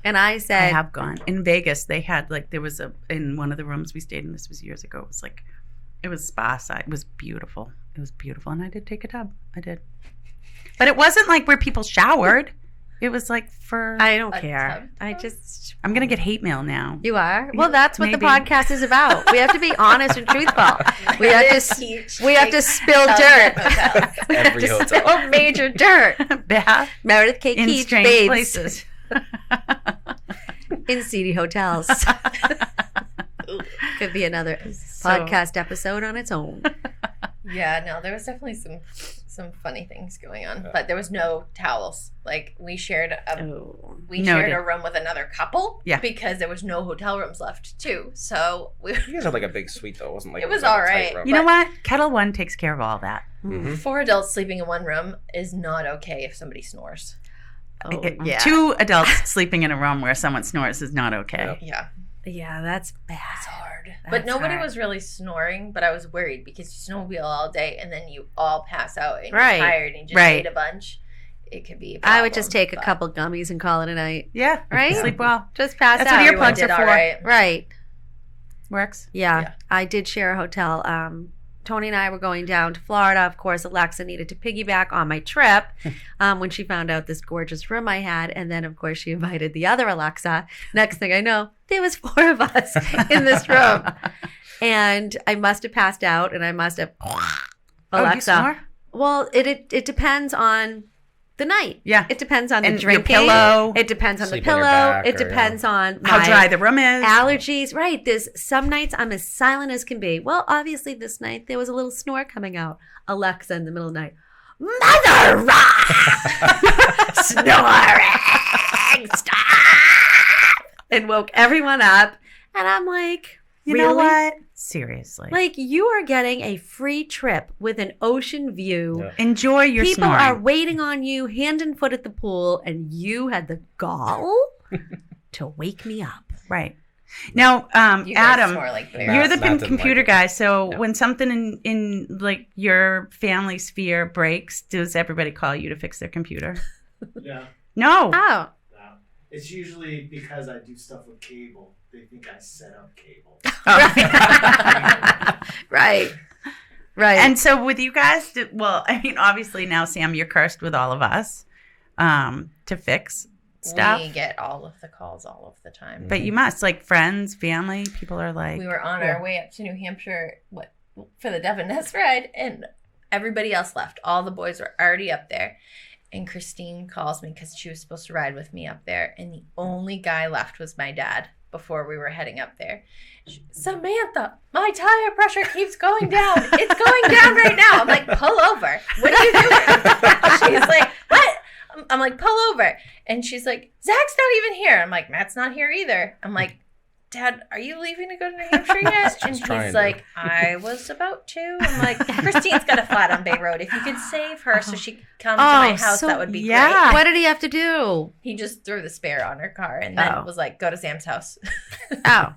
And I I said, have gone. In Vegas, they had like, there was in one of the rooms we stayed in, this was years ago, it was like, it was spa side. It was beautiful. It was beautiful. And I did take a tub. I did. But it wasn't like where people showered. It was like for, I don't A care. tub I tub? just, I'm going to get hate mail now. you are? Well, that's what the Maybe. podcast is about. We have to be honest and truthful. We have to, Keach we have to takes spill tubs dirt. at hotels. We have Every to hotel. spill major dirt. Bath Meredith K. in Keach, strange babes, places. in seedy hotels. Could be another podcast episode on its own. Yeah, no, there was definitely some funny things going on, but there was no towels. Like we shared a Oh. we Noted. shared a room with another couple, Yeah. because there was no hotel rooms left too. So we You guys had like a big suite though. It wasn't like It was like a all tight right. room. You know what? Kettle One takes care of all that. Mhm. 4 adults sleeping in one room is not okay if somebody snores. Oh, yeah. 2 adults sleeping in a room where someone snores is not okay. Yep. Yeah, Yeah, that's bad. it's hard. That's But nobody hard. was really snoring, but I was worried because you snowmobile all day and then you all pass out and Right. you're tired and you just Right. ate a bunch. It could be a I would just problem, take a but couple gummies and call it a night. Yeah. Right? Sleep well. Just pass That's out. what everyone earplugs did are all for. right. Right. Works. Yeah. Yeah. I did share a hotel. Tony and I were going down to Florida. Of course, Alexa needed to piggyback on my trip when she found out this gorgeous room I had. And then, of course, she invited the other Alexa. Next thing I know, there was 4 of us in this room. And I must have passed out and I must have Oh, you Alexa. snore? Well, it depends on the night. Yeah. It depends on And the your drinking. pillow. It depends on Sleep the on your pillow. back It or, depends on How my dry the room is. allergies. Right. There's some nights I'm as silent as can be. Well, obviously this night there was a little snore coming out. Alexa in the middle of the night. Mother rock! Snoring! Stop! And woke everyone up. And I'm like, You really? know what? Seriously. Like, you are getting a free trip with an ocean view. Yeah. Enjoy your People snoring. are waiting on you hand and foot at the pool, and you had the gall to wake me up. Right. Now, You guys Adam, snore like bears. you're the Matt didn't computer like it. guy. So Yeah. when something in like your family sphere breaks, does everybody call you to fix their computer? Yeah, No. Oh, no. It's usually because I do stuff with cable. They think I set up cable. right. Right. And so with you guys, well, I mean, obviously now, Sam, you're cursed with all of us to fix stuff. We get all of the calls all of the time. But you must, like friends, family, people are like, We were on our way up to New Hampshire for the Devon Nest ride, and everybody else left. All the boys were already up there. And Christine calls me because she was supposed to ride with me up there. And the only guy left was my dad. before we were heading up there. Samantha, my tire pressure keeps going down. It's going down right now. I'm like, pull over. What are you doing? She's like, what? I'm like, pull over. And she's like, Zach's not even here. I'm like, Matt's not here either. I'm like, Dad, are you leaving to go to New Hampshire yet? And he's like, I was about to. I'm like, Christine's got a flat on Bay Road. If you could save her so she could come to my house, that would be great. What did he have to do? He just threw the spare on her car and then was like, go to Sam's house. Oh.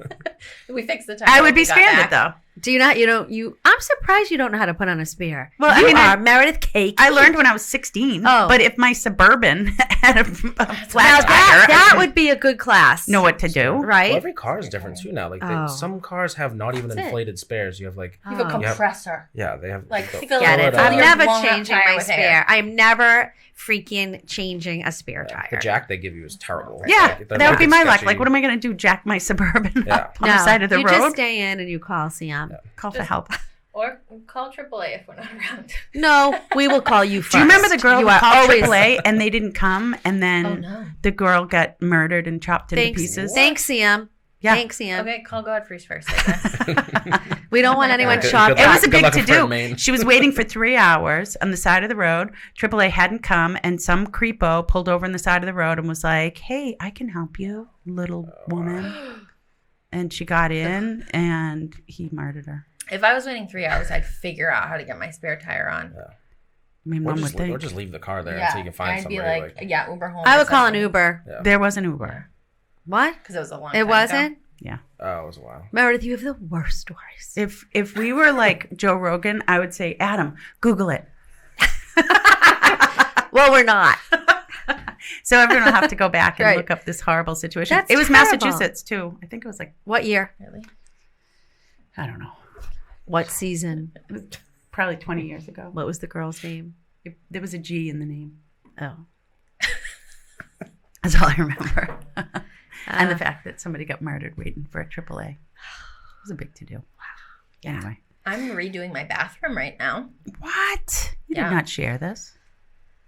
We fixed the tire. I would be stranded though. Do you not? I'm surprised you don't know how to put on a spare. Well, you I mean, are Meredith Keach. I learned when I was 16. Oh. But if my Suburban had a flat Now tire, that would be a good class. know what to do. Right? Well, every car is different too now. Like some cars have not even That's it. inflated spares. You have like You have a compressor. yeah, they have Like, the- fill Get it it. up. I'm Your never blown-out changing tire my with spare. hair. I'm never freaking changing a spare tire. the jack they give you is terrible. Yeah, Like, they're that would be wicked my luck. sketchy. Like, what am I going to do? Jack my Suburban Yeah. up on the side of the you road? just stay in and you call Sam. Yeah. Call for help. Or call AAA if we're not around. No, we will call you first. Do you remember the girl you who are called always AAA and they didn't come, and then Oh, no. the girl got murdered and chopped into Thanks, pieces? thanks, Sam. Yeah. Thanks, Sam. Okay, call Godfrey's first, I guess. We don't want anyone Good- chopped good It up. was a Good big luck to in Fort do. Maine. She was waiting for 3 hours on the side of the road. AAA hadn't come, and some creepo pulled over on the side of the road and was like, "Hey, I can help you, little woman." And she got in, and he murdered her. If I was waiting 3 hours, I'd figure out how to get my spare tire on. I mean, Or one would just, think. or just leave the car there until you can find I'd be somebody. like, yeah, Uber home. I or would call an something. Uber. Yeah. There was an Uber. What? Because it was a long It time wasn't? Yeah. Oh, it was a while. Meredith, you have the worst stories. If we were like Joe Rogan, I would say, Adam, Google it. Well, we're not. So everyone will have to go back and Right. look up this horrible situation. That's it was terrible. Massachusetts too. I think it was like, What year? Really? I don't know, What season? probably 20 years ago. What was the girl's name? There was a G in the name. Oh. That's all I remember. And the fact that somebody got murdered waiting for a AAA. It was a big to-do. Anyway. I'm redoing my bathroom right now. What? You Yeah. did not share this.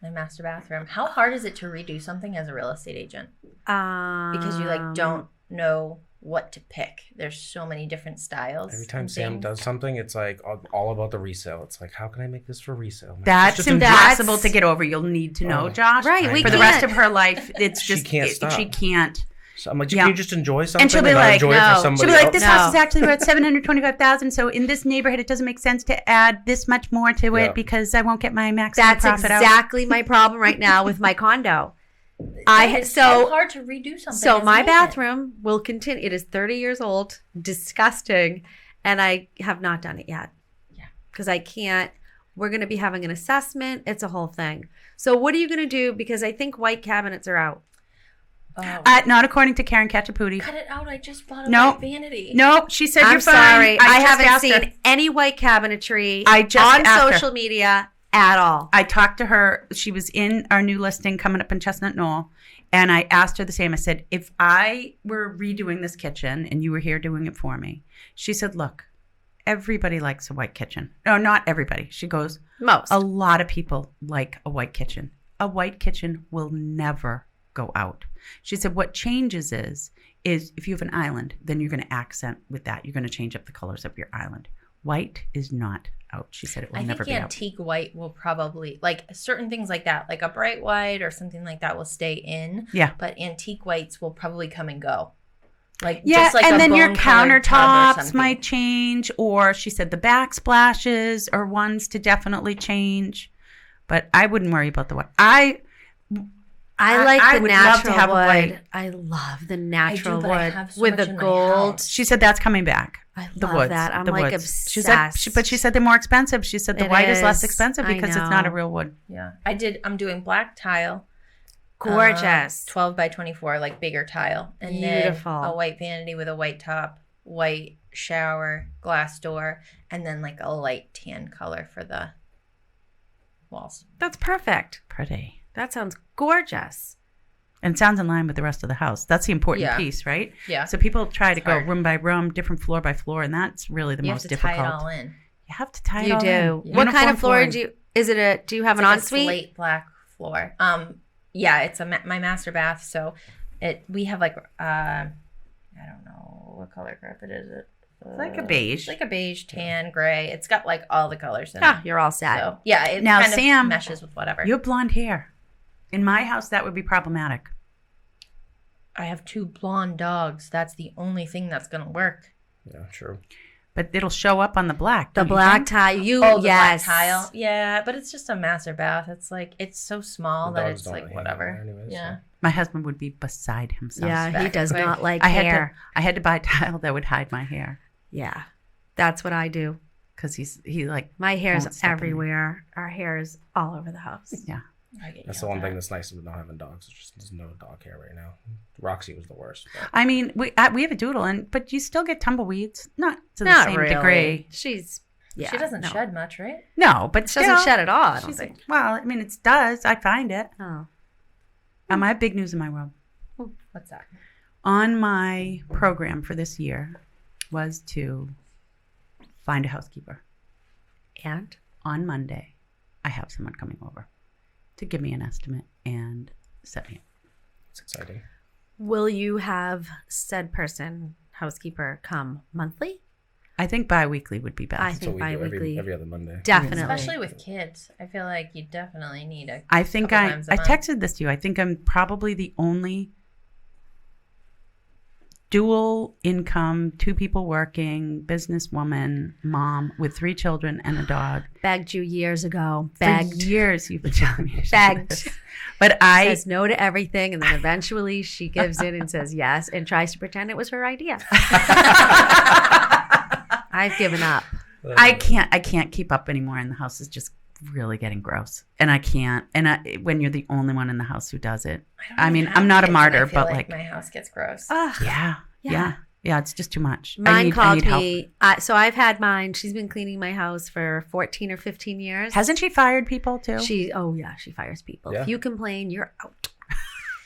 My master bathroom. How hard is it to redo something as a real estate agent? Because you don't know what to pick. There's so many different styles. Every time and Sam things. does something, it's like all about the resale. It's like, how can I make this for resale? I'm like, That's just impossible to get over. You'll need to know, Oh. Josh. Right, we For the can't. rest of her life, it's She just can't stop. she can't. So I'm like, Yeah. can you just enjoy something? And she'll be not like, enjoy it no. for somebody She'll be like, else? this No. house is actually worth $725,000. So in this neighborhood, it doesn't make sense to add this much more to Yeah. it because I won't get my maximum That's profit out. exactly my problem right now with my condo. It's so hard to redo something. So as my an agent. bathroom will continue. It is 30 years old, disgusting, and I have not done it yet. Yeah. Because I can't. We're going to be having an assessment. It's a whole thing. So what are you going to do? Because I think white cabinets are out. Oh. Not according to Karen Cacciaputi. Cut it out. I just bought a No. white vanity. No, she said I'm you're fine. sorry. I just haven't asked seen her. any white cabinetry I just on asked her. social media at all. I talked to her. She was in our new listing coming up in Chestnut Knoll. And I asked her the same. I said, if I were redoing this kitchen and you were here doing it for me, she said, look, everybody likes a white kitchen. No, not everybody. She goes, Most. a lot of people like a white kitchen. A white kitchen will never go out. She said, what changes is if you have an island, then you're going to accent with that. You're going to change up the colors of your island. White is not out. She said it will I never think be out. antique white will probably, like certain things like that, like a bright white or something like that will stay in. Yeah. But antique whites will probably come and go. Like Yeah, just like and a then your bone-colored tub or countertops something. might change, or she said the backsplashes are ones to definitely change. But I wouldn't worry about the white. I like I the would love to natural have a wood. white. I love the natural but I wood have so with much the in my gold. house. She said that's coming back. I The love woods, that. I'm the like woods. obsessed. She said, but she said they're more expensive. She said the It white is less is. expensive I because it's not a know. real wood. Yeah. I'm doing black tile. Gorgeous. 12 by 24, like bigger tile. And Beautiful. then a white vanity with a white top, white shower, glass door, and then like a light tan color for the walls. That's perfect. Pretty. That sounds gorgeous. And it sounds in line with the rest of the house. That's the important Yeah. piece, right? Yeah. So people try to It's go hard. room by room, different floor by floor, and that's really the You have most to difficult. tie it all in. You have to tie it You all do. in. What kind Uniform of flooring flooring. do you? Is it a? Do you have It's an like a ensuite? slate black floor. Yeah, it's my master bath. So we have like I don't know what color carpet is it. It's like a beige. It's like a beige, tan, gray. It's got like all the colors in Ah, it. you're all set. So yeah, it Now, kind Sam, of meshes with whatever. You have blonde hair. In my house, that would be problematic. I have 2 blonde dogs. That's the only thing that's gonna work. Yeah, true. But it'll show up on the black. The don't you black think? tile. The black Yes. tile. Yeah, but it's just a master bath. It's like it's so small The that dogs it's don't like really hang whatever. out there anyways, Yeah. My husband would be beside himself. Yeah, he Back does quick. not like I hair. had to buy a tile that would hide my hair Yeah, that's what I do. because he like My hair's Won't step in me. everywhere. Our hair is all over the house. yeah. I get That's the yelled one thing at. that's nice about not having dogs. It's just there's no dog hair right now. Roxy was the worst. But I mean, we have a doodle, but you still get tumbleweeds, not to the Not same really. degree. She's yeah. She doesn't no. shed much, right? No, but She doesn't still, shed at all. I don't she's- think. Well, I mean, it does. I find it. Oh, I have big news in my world. What's that? On my program for this year was to find a housekeeper. and On Monday, I have someone coming over to give me an estimate and set me up. it's exciting. will you have said person housekeeper come monthly? I think bi-weekly would be best. I That's think what we do bi-weekly. every other Monday. Definitely. Especially with kids. I feel like you definitely need a I think couple I times a month. texted this to you. I think I'm probably the only dual income, 2 people working, businesswoman, mom with 3 children and a dog. Begged you years ago. For Begged. years you've been telling me to do Begged. this. But I Says no to everything, and then eventually she gives in and says yes, and tries to pretend it was her idea. I've given up. I can't keep up anymore, and the house is just really getting gross. And I can't. And when you're the only one in the house who does it, don't I even mean, have I'm not a kids, and I martyr, feel but like my house gets gross. Ugh. yeah, Yeah. yeah, it's just too much. Mine I called need help. me. So I've had mine. She's been cleaning my house for 14 or 15 years. Hasn't she fired people too? She fires people. Yeah. If you complain, you're out.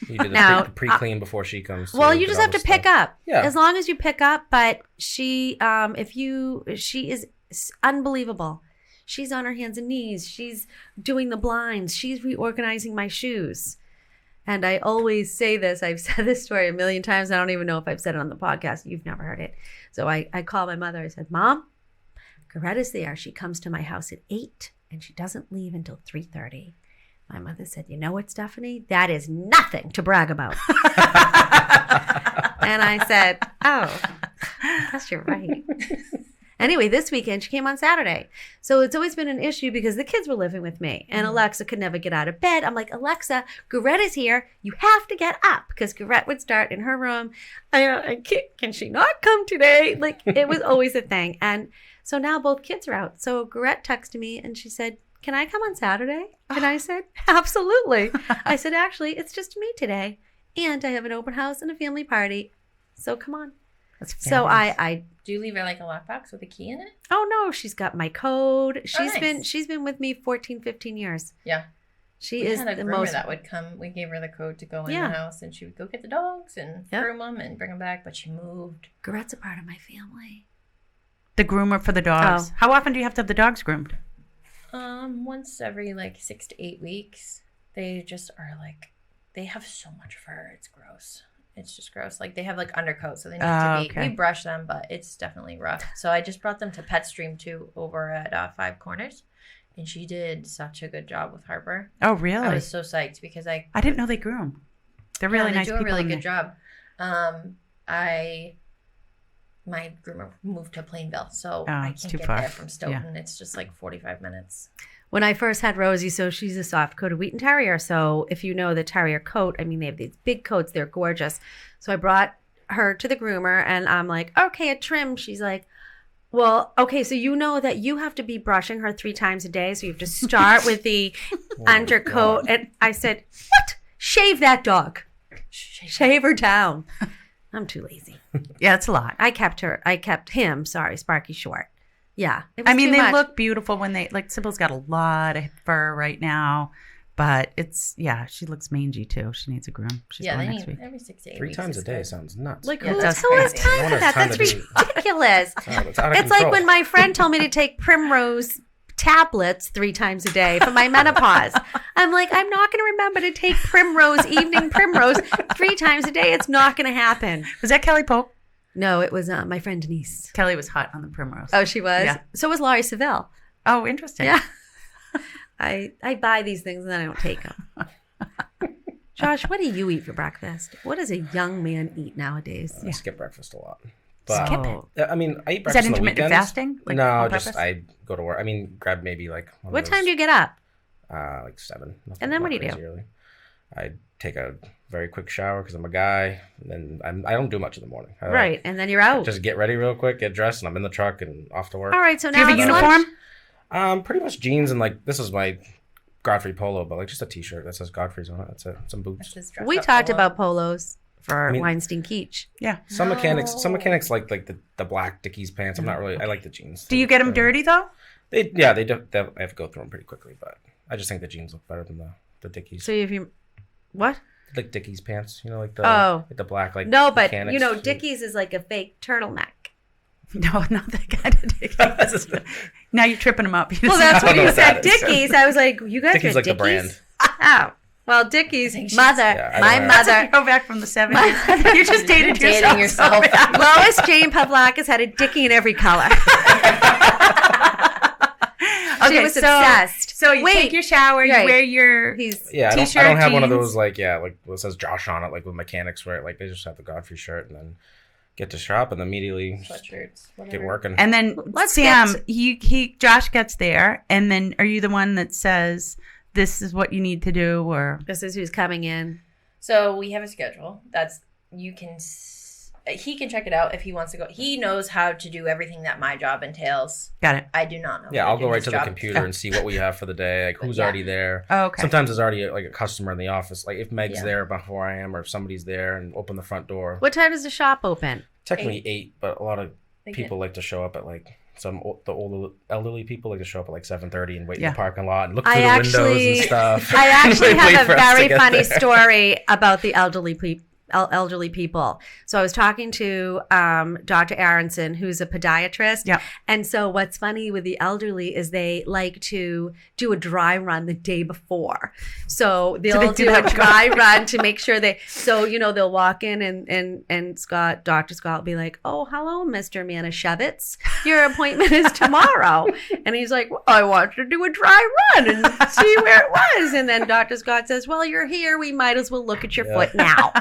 You did Now, the pre-clean before she comes. Well, too, you did just all have to the pick stuff. up. Yeah. As long as you pick up. But she, she is unbelievable. She's on her hands and knees. She's doing the blinds. She's reorganizing my shoes. And I always say this. I've said this story a million times. I don't even know if I've said it on the podcast. You've never heard it. So I called my mother. I said, Mom, Coretta's there. She comes to my house at 8 and she doesn't leave until 3:30. My mother said, you know what, Stephanie? That is nothing to brag about. And I said, oh, I guess you're right. Anyway, this weekend, she came on Saturday. So it's always been an issue because the kids were living with me and Alexa could never get out of bed. I'm like, Alexa, Goretta's here. You have to get up because Goretta would start in her room. Can she not come today? Like, it was always a thing. And so now both kids are out. So Goretta texted me and she said, can I come on Saturday? And I said, absolutely. I said, actually, it's just me today. And I have an open house and a family party. So come on. That's So fabulous. I Do you leave her like a lockbox with a key in it? oh no, she's got my code. nice. She's been with me 14, 15 years. Yeah. She We is had a the groomer most that would come. We gave her the code to go in Yeah. the house, and she would go get the dogs and Yep. groom them and bring them back. But she moved. Goretta's a part of my family. the groomer for the dogs. Oh. How often do you have to have the dogs groomed? Once every like 6 to 8 weeks. They just are like, they have so much fur. It's gross. It's just gross. Like they have like undercoats, so they need to be. Okay. We brush them, but it's definitely rough. So I just brought them to Petstream 2 over at Five Corners, and she did such a good job with Harper. Oh, really? I was so psyched because I didn't know they groom. They're really they nice do people. a really in good there. job. My groomer moved to Plainville, so Oh, I it's can't too get far. there from Stoughton. It's just like 45 minutes. When I first had Rosie, so she's a soft-coated Wheaten Terrier. So if you know the Terrier coat, I mean, they have these big coats. They're gorgeous. So I brought her to the groomer, and I'm like, okay, a trim. She's like, well, okay, so you know that you have to be brushing her 3 times a day. So you have to start with the undercoat. And I said, what? Shave that dog. Shave her down. I'm too lazy. Yeah, it's a lot. I kept him, Sparky short. Yeah. It was I mean, too they much. look beautiful when Sybil's got a lot of fur right now, but she looks mangy too. She needs a groom. She's Yeah, going they next need week. every 6 to 8 3 weeks. times a is day good. sounds nuts. Like, Yeah, who that's has crazy. time No for one has that? time That's to do- ridiculous. It's out of It's like control. when my friend told me to take Primrose tablets 3 times a day for my menopause. I'm like, I'm not going to remember to take Primrose, evening Primrose 3 times a day. It's not going to happen. Was that Kelly Pope? No, it was my friend Denise. Kelly was hot on the Primrose. Oh, she was? Yeah. So was Laurie Seville. Oh, interesting. Yeah. I buy these things and then I don't take them. Josh, what do you eat for breakfast? What does a young man eat nowadays? I skip breakfast a lot. But, Skip it. I mean, I eat Is breakfast that on the intermittent weekends. fasting? Like, no, on just purpose? I go to work. I mean, grab maybe like What time do you get up? like 7. And then what do you do? Early. I take a very quick shower because I'm a guy, and then I don't do much in the morning. I Right, and then you're out. just get ready real quick, get dressed, and I'm in the truck and off to work. All right, so Do now you have a it's uniform? lunch. Pretty much jeans and like this is my Godfrey polo, but like just a t-shirt that says Godfrey's on it. That's it. Some boots. We talked about polos for I mean- Weinstein Keach. Yeah. Some mechanics like the black Dickies pants. I'm not really. I like the jeans. Do you get them dirty though? They do. I have to go through them pretty quickly, but I just think the jeans look better than the Dickies. So if you, what? Like Dickies pants, like the like the black like No, but mechanics. Dickies is like a fake turtleneck. No, not that kind of Dickies. Now you're tripping them up. Well, that's I when don't know you what said that is. Dickies. I was like, you guys Dickies are like the Dickies? brand. Oh, well, Dickies, mother, I my don't know. mother. Go back from the 70s. You just dated Dating yourself. yourself. Lois Jane Pavlakis had a Dickie in every color. She was obsessed. So you Wait. take your shower, you Right. wear your He's Yeah, T-shirt, I don't have one of jeans. those like what says Josh on it, like with mechanics where like they just have the Godfrey shirt and then get to shop and immediately Sweatshirts. get working. And then Let's Sam, get Josh gets there, and then are you the one that says this is what you need to do, or this is who's coming in. So we have a schedule. He can check it out if he wants to go. He knows how to do everything that my job entails. got it? I do not know. Yeah, how I'll do go right his to the job. computer and see what we have for the day, like who's Yeah. already there. Oh, okay. Sometimes there's already like a customer in the office. Like if Meg's Yeah. there before I am, or if somebody's there and open the front door. What time does the shop open? Technically 8, but a lot of They people like to show up at like the older elderly people like to show up at like 7:30 and wait Yeah. in the parking lot and look I through the windows actually- and stuff. I actually Wait have for a us to very get funny there. story about the elderly people. So I was talking to Dr. Aronson, who's a podiatrist. Yeah. And so what's funny with the elderly is they like to do a dry run the day before. So they'll they do do a that? dry run to make sure they'll walk in and Dr. Scott will be like, "Oh, hello, Mr. Manischewitz. Your appointment is tomorrow." And he's like, "Well, I want to do a dry run and see where it was." And then Dr. Scott says, "Well, you're here. We might as well look at your foot now."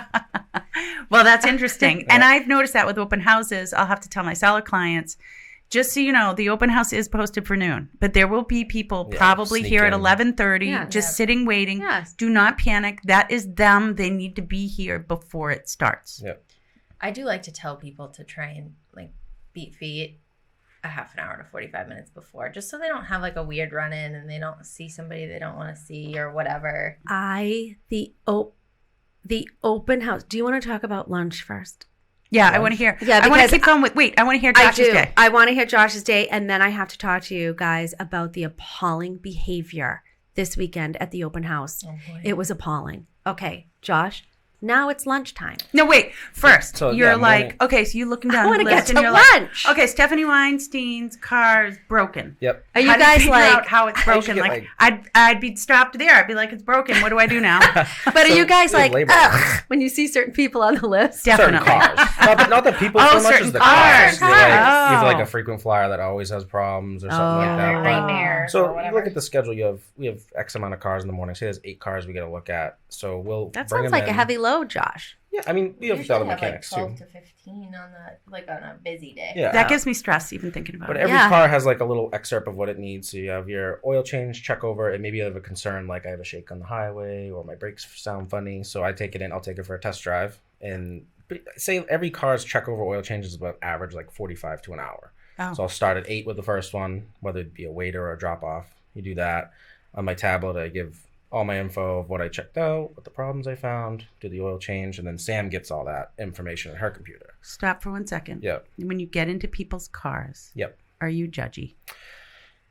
Well, that's interesting. And I've noticed that with open houses. I'll have to tell my seller clients, just so you know, the open house is posted for noon, but there will be people Yeah, probably sneak here at in. 11:30, Yeah. just sitting waiting. Yes. Do not panic. That is them. They need to be here before it starts. Yep. I do like to tell people to try and like beat feet a half an hour to 45 minutes before, just so they don't have like a weird run in and they don't see somebody they don't want to see or whatever. The open house. Do you want to talk about lunch first? Yeah, I want to hear. Yeah, I want to because keep going with. Wait, I want to hear I Josh's do. day. I want to hear Josh's day, and then I have to talk to you guys about the appalling behavior this weekend at the open house. Oh boy. It was appalling. Okay, Josh. Now it's lunchtime. No, wait. First, So, you're yeah, like, morning. okay, so you're looking I down want the to get list, to and you're like, lunch. okay, Stephanie Weinstein's car is broken. Yep. Are you How do guys figure like? out how it's How did you broken? get, Like, I'd be stopped there. I'd be like, it's broken. What do I do now? But are you guys we have like? labor. Ugh, when you see certain people on the list? Certain Definitely. cars. Not the people Oh, so much certain as the cars. cars. You're like, you have Oh. like a frequent flyer that always has problems or something like that. Oh. But- Nightmares or So you whatever. look at the schedule. We have X amount of cars in the morning. Say there's 8 cars we got to look at. So we'll That bring sounds them like a in. heavy load, Josh. Yeah, I mean we have Usually other have, mechanics like 12 too. to 15 on a busy day. Yeah, That gives me stress even thinking about But it. every Yeah. car has like a little excerpt of what it needs. So you have your oil change, check over, and maybe you have a concern like I have a shake on the highway or my brakes sound funny. So I take it in. I'll take it for a test drive, and say every car's check over oil change is about average like 45 to an hour. Oh. So I'll start at 8 with the first one, whether it be a waiter or a drop off. You do that on my tablet. I give all my info of what I checked out, what the problems I found, do the oil change, and then Sam gets all that information in her computer. Stop for 1 second. Yep. When you get into people's cars, Yep. are you judgy?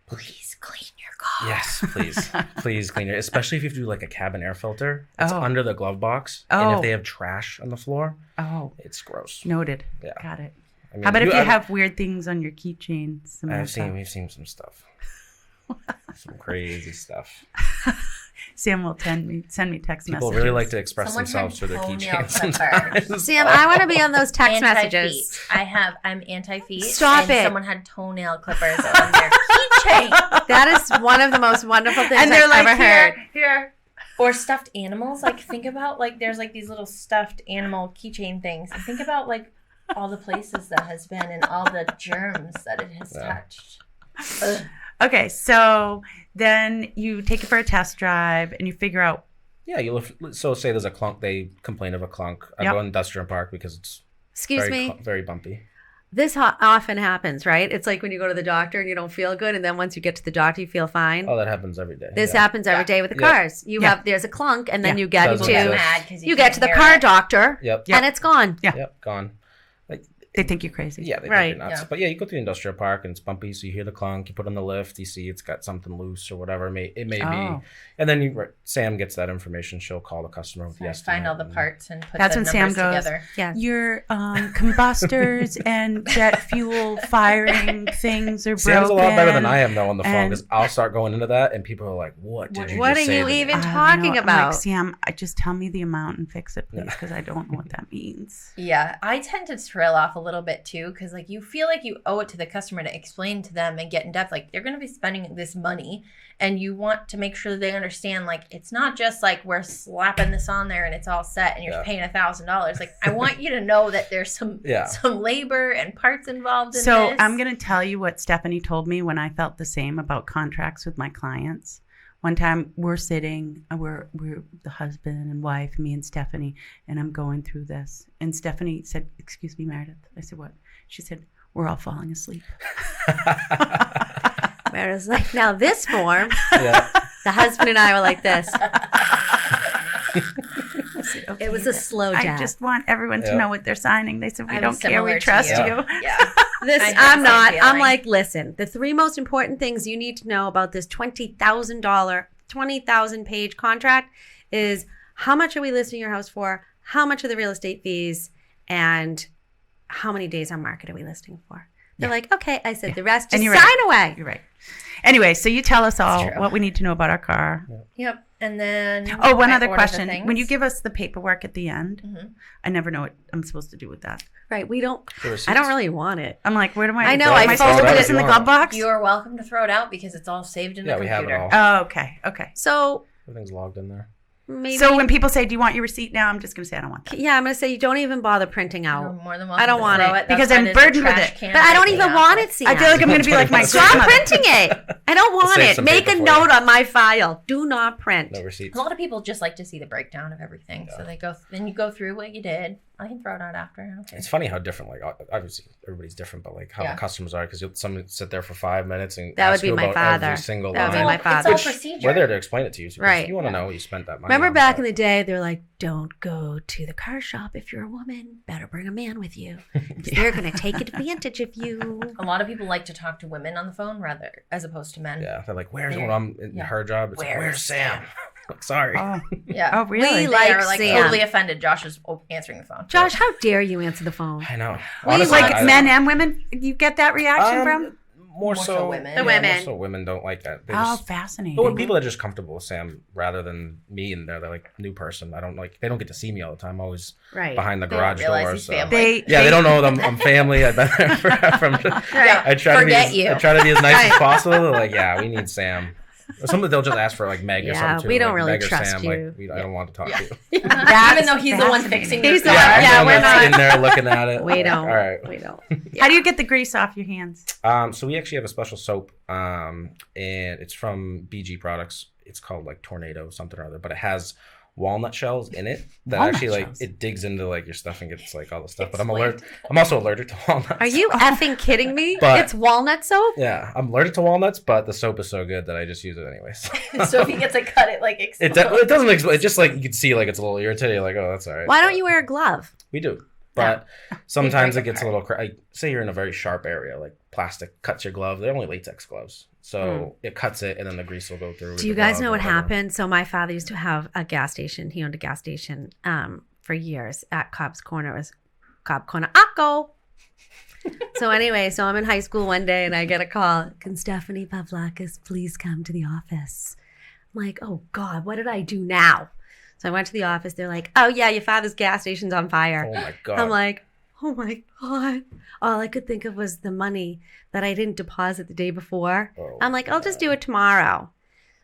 Please clean your car. Yes, please. Please clean it. Especially if you do like a cabin air filter. It's Oh. under the glove box. And Oh. if they have trash on the floor, Oh, it's gross. noted. Yeah. Got it. I mean, How about if you I've- have weird things on your keychain, Samantha? we've seen some stuff. Some crazy stuff. Sam will send me text People messages. really like to express Someone themselves through their had keychains toenail sometimes. Sam, I want to be on those text Anti-feet. messages. I'm anti-feet. Stop and it. Someone had toenail clippers on their keychain. That is one of the most wonderful things And they're I've like, ever heard. here. Or stuffed animals. Like, think about, like, there's, like, these little stuffed animal keychain things. And think about, like, all the places that has been and all the germs that it has touched. Ugh. Okay, so then you take it for a test drive and you figure out. Yeah, so say there's a clunk. They complain of a clunk. I go in Industrial Park because it's Excuse me. very bumpy. This often happens, right? It's like when you go to the doctor and you don't feel good, and then once you get to the doctor, you feel fine. Oh, that happens every day. This happens every day with the cars. There's a clunk, and then you get Doesn't to exist. you get to the car doctor, Yep. and it's gone. Yep. Gone. They think you're crazy. Yeah, they Right. think you're nuts. Yeah. But yeah, you go to the industrial park and it's bumpy, so you hear the clunk. You put on the lift, you see it's got something loose or whatever it may be, and then Sam gets that information. She'll call the customer with the estimate. Find all the parts and put That's the when Sam numbers goes, together. Yeah. Your combustors and jet fuel firing things are broken. Sam's a lot better than I am though on the phone and- because I'll start going into that and people are like, "What did you What just are say you to me?" even I don't talking know. I'm about? like, Sam, just tell me the amount and fix it, please, because I don't know what that means. Yeah, I tend to trail off a little bit too because like you feel like you owe it to the customer to explain to them and get in depth. Like they're going to be spending this money, and you want to make sure they understand. Like it's not just like we're slapping this on there and it's all set and you're paying $1,000. Like I want you to know that there's some labor and parts involved in So this. I'm going to tell you what Stephanie told me when I felt the same about contracts with my clients. One time we're sitting, we're the husband and wife, me and Stephanie, and I'm going through this. And Stephanie said, "Excuse me, Meredith." I said, "What?" She said, "We're all falling asleep." Meredith's like, now this form, Yeah. the husband and I were like this. I said, "Okay, It was a slow I jab. just want everyone to know what they're signing." They said, "We I'm don't care. similar We to trust you. you." Yeah. This I have I'm the not. same I'm feeling. like, listen, the three most important things you need to know about this $20,000 page contract is how much are we listing your house for, how much are the real estate fees, and how many days on market are we listing for. They're like, okay. I said the rest, just And sign you're away. You're right. Anyway, so you tell us all true. what we need to know about our car. Yep. And then Oh, one I other order the question. things. When you give us the paperwork at the end, Mhm. I never know what I'm supposed to do with that. Right. We don't, The receipts. I don't really want it. I'm like, where do I know, Am I I supposed to folded put it this in the if you glove box? You are welcome to throw it out because it's all saved in the we have it computer. all. Oh, okay. So Everything's logged in there. maybe. So when people say, "Do you want your receipt now?" I'm just going to say, "I don't want that." yeah, I'm going to say you don't even bother printing You're out. more than I welcome don't to want throw it, because That's I'm why there's a burdened with trash it. can But I don't right in even the want office. it, Sam. I feel like I'm going to be like my Stop grandmother. printing it. I don't want Save it. some Make a paper for note you. on my file. Do not print. No receipts. A lot of people just like to see the breakdown of everything, so they go. Then you go through what you did. I can throw it out after. I don't care. It's funny how different, like obviously everybody's different, but like how Yeah. the customers are because someone sit there for 5 minutes and That would ask be you my about father. every single That would be line. my It's father. all Which procedure. we're there to explain it to you, because Right. you want to know you spent that money. Remember on, back but- in the day, they're like, don't go to the car shop if you're a woman. Better bring a man with you. 'Cause they're going to take advantage of you. A lot of people like to talk to women on the phone rather as opposed to men. Yeah, they're like, "Where's Where- when I'm in yeah. her job? It's like, Where's where's Sam?" Like, sorry. Oh, Yeah. oh really? We They like are like Sam. totally offended. Josh is answering the phone. Josh, how dare you answer the phone? I know. We Honestly, like I- men and women, you get that reaction from? more so women. The yeah, women. More so women don't like that. They Oh, just, fascinating. but when people are just comfortable with Sam rather than me, and they're like new person. I don't like. They don't get to see me all the time. I'm always Right. behind the They don't garage realize door. he's So. family. Yeah, they don't know that I'm family. I've been there from. Yeah. I try Forget to be. you. I try to be as nice Right. as possible. They're like, yeah, we need Sam. Or something they'll just ask for like Meg or Yeah, something too. we don't like, really Meg or trust Sam, you. Like, I don't want to talk Yeah. to you. Even though he's the one fascinating. fixing He's your the car. one- yeah, I'm we're not- sitting there looking at it. We like, don't. All right. We don't. How do you get the grease off your hands? So we actually have a special soap, and it's from BG Products. It's called like Tornado something or other, but it has walnut shells in it that Walnut actually like shells? it digs into like your stuff and gets like all the stuff. But I'm also allergic to walnuts. Are you effing kidding me? But- It's walnut soap? Yeah, I'm allergic to walnuts, but the soap is so good that I just use it anyways. So if he gets a cut, it like It explodes. doesn't explode. It's just like you can see like it's a little irritating. You're like, oh, that's all right. Why don't you wear a glove? We do. But sometimes break it gets a little say you're in a very sharp area, like plastic cuts your glove. They're only latex gloves. So it cuts it and then the grease will go through. with Do you the guys glove know or what whatever. happened? So my father used to have a gas station. He owned a gas station for years at Cobb's Corner. It was Cobb Corner Akko. So anyway, so I'm in high school one day and I get a call. Can Stephanie Pavlakis please come to the office? I'm like, oh God, what did I do now? So I went to the office. They're like, oh yeah, your father's gas station's on fire. Oh my God. I'm like, oh my God. All I could think of was the money that I didn't deposit the day before. Oh, I'm like, I'll just do it tomorrow.